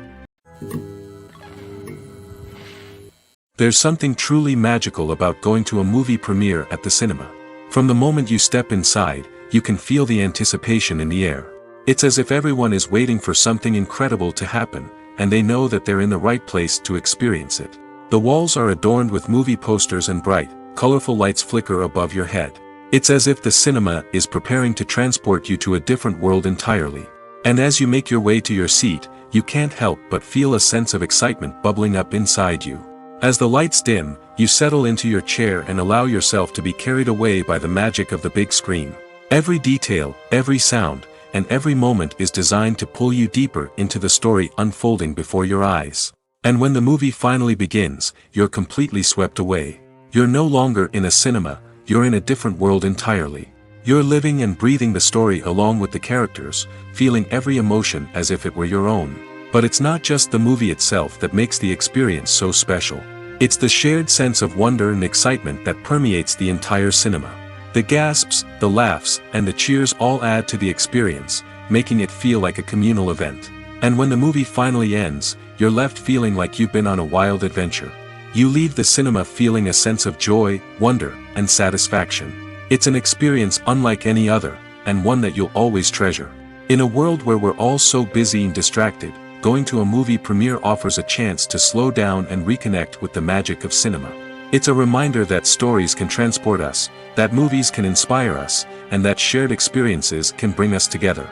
There's something truly magical about going to a movie premiere at the cinema. From the moment you step inside, you can feel the anticipation in the air. It's as if everyone is waiting for something incredible to happen, and they know that they're in the right place to experience it. The walls are adorned with movie posters and bright, colorful lights flicker above your head. It's as if the cinema is preparing to transport you to a different world entirely. And as you make your way to your seat, you can't help but feel a sense of excitement bubbling up inside you. As the lights dim, you settle into your chair and allow yourself to be carried away by the magic of the big screen. Every detail, every sound, and every moment is designed to pull you deeper into the story unfolding before your eyes. And when the movie finally begins, you're completely swept away. You're no longer in a cinema, you're in a different world entirely. You're living and breathing the story along with the characters, feeling every emotion as if it were your own. But it's not just the movie itself that makes the experience so special. It's the shared sense of wonder and excitement that permeates the entire cinema. The gasps, the laughs, and the cheers all add to the experience, making it feel like a communal event. And when the movie finally ends, you're left feeling like you've been on a wild adventure. You leave the cinema feeling a sense of joy, wonder, and satisfaction. It's an experience unlike any other, and one that you'll always treasure. In a world where we're all so busy and distracted, going to a movie premiere offers a chance to slow down and reconnect with the magic of cinema. It's a reminder that stories can transport us, that movies can inspire us, and that shared experiences can bring us together.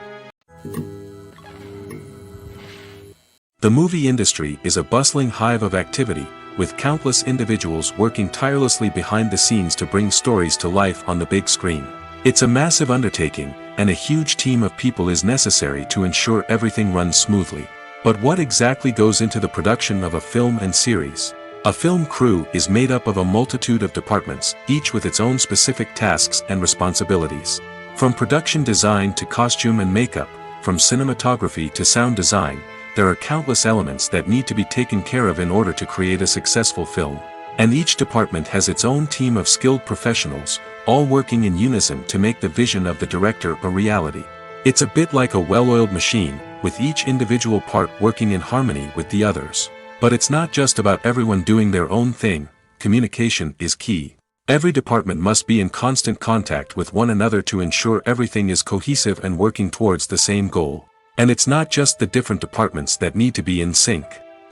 The movie industry is a bustling hive of activity, with countless individuals working tirelessly behind the scenes to bring stories to life on the big screen. It's a massive undertaking, and a huge team of people is necessary to ensure everything runs smoothly. But what exactly goes into the production of a film and series? A film crew is made up of a multitude of departments, each with its own specific tasks and responsibilities. From production design to costume and makeup, from cinematography to sound design, there are countless elements that need to be taken care of in order to create a successful film. And each department has its own team of skilled professionals, all working in unison to make the vision of the director a reality. It's a bit like a well-oiled machine, with each individual part working in harmony with the others. But it's not just about everyone doing their own thing, communication is key. Every department must be in constant contact with one another to ensure everything is cohesive and working towards the same goal. And it's not just the different departments that need to be in sync.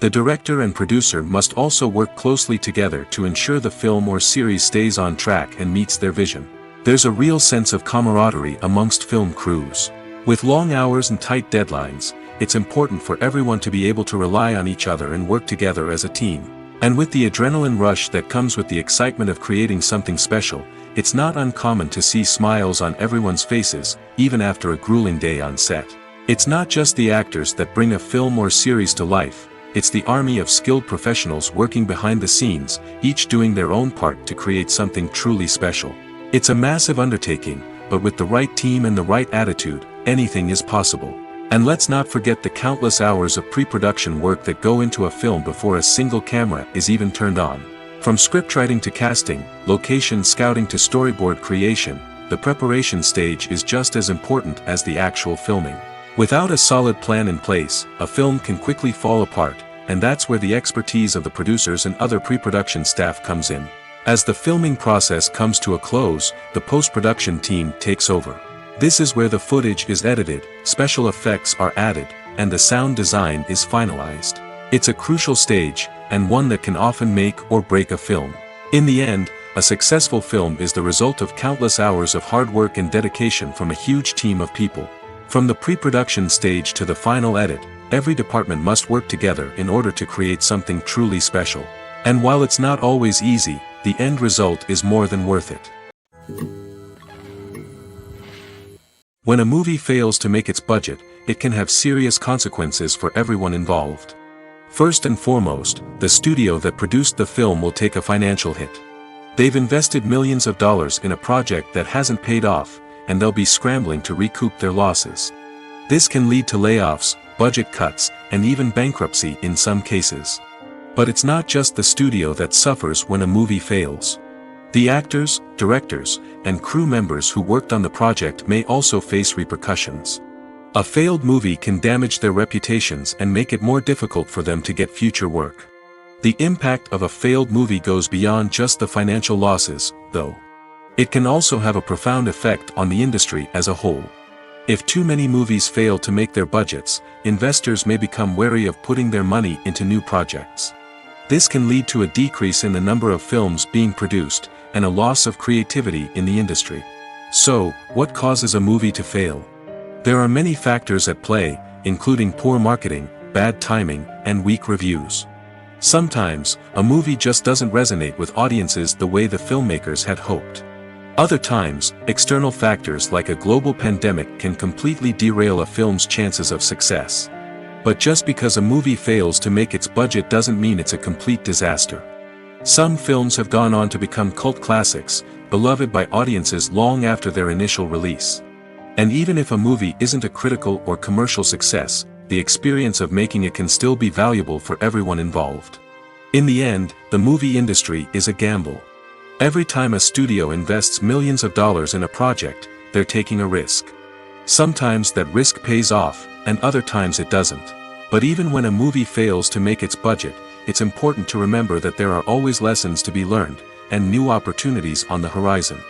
The director and producer must also work closely together to ensure the film or series stays on track and meets their vision. There's a real sense of camaraderie amongst film crews. With long hours and tight deadlines, it's important for everyone to be able to rely on each other and work together as a team. And with the adrenaline rush that comes with the excitement of creating something special, it's not uncommon to see smiles on everyone's faces, even after a grueling day on set. It's not just the actors that bring a film or series to life, it's the army of skilled professionals working behind the scenes, each doing their own part to create something truly special. It's a massive undertaking, but with the right team and the right attitude, anything is possible. And let's not forget the countless hours of pre-production work that go into a film before a single camera is even turned on. From scriptwriting to casting, location scouting to storyboard creation, the preparation stage is just as important as the actual filming. Without a solid plan in place, a film can quickly fall apart, and that's where the expertise of the producers and other pre-production staff comes in. As the filming process comes to a close, the post-production team takes over. This is where the footage is edited, special effects are added, and the sound design is finalized. It's a crucial stage, and one that can often make or break a film. In the end, a successful film is the result of countless hours of hard work and dedication from a huge team of people. From the pre-production stage to the final edit, every department must work together in order to create something truly special. And while it's not always easy, the end result is more than worth it. When a movie fails to make its budget, it can have serious consequences for everyone involved. First and foremost, the studio that produced the film will take a financial hit. They've invested millions of dollars in a project that hasn't paid off, and they'll be scrambling to recoup their losses. This can lead to layoffs, budget cuts, and even bankruptcy in some cases. But it's not just the studio that suffers when a movie fails. The actors, directors, and crew members who worked on the project may also face repercussions. A failed movie can damage their reputations and make it more difficult for them to get future work. The impact of a failed movie goes beyond just the financial losses, though. It can also have a profound effect on the industry as a whole. If too many movies fail to make their budgets, investors may become wary of putting their money into new projects. This can lead to a decrease in the number of films being produced, and a loss of creativity in the industry. So, what causes a movie to fail? There are many factors at play, including poor marketing, bad timing, and weak reviews. Sometimes, a movie just doesn't resonate with audiences the way the filmmakers had hoped. Other times, external factors like a global pandemic can completely derail a film's chances of success. But just because a movie fails to make its budget doesn't mean it's a complete disaster. Some films have gone on to become cult classics, beloved by audiences long after their initial release. And even if a movie isn't a critical or commercial success, the experience of making it can still be valuable for everyone involved. In the end, the movie industry is a gamble. Every time a studio invests millions of dollars in a project, they're taking a risk. Sometimes that risk pays off, and other times it doesn't. But even when a movie fails to make its budget, it's important to remember that there are always lessons to be learned, and new opportunities on the horizon.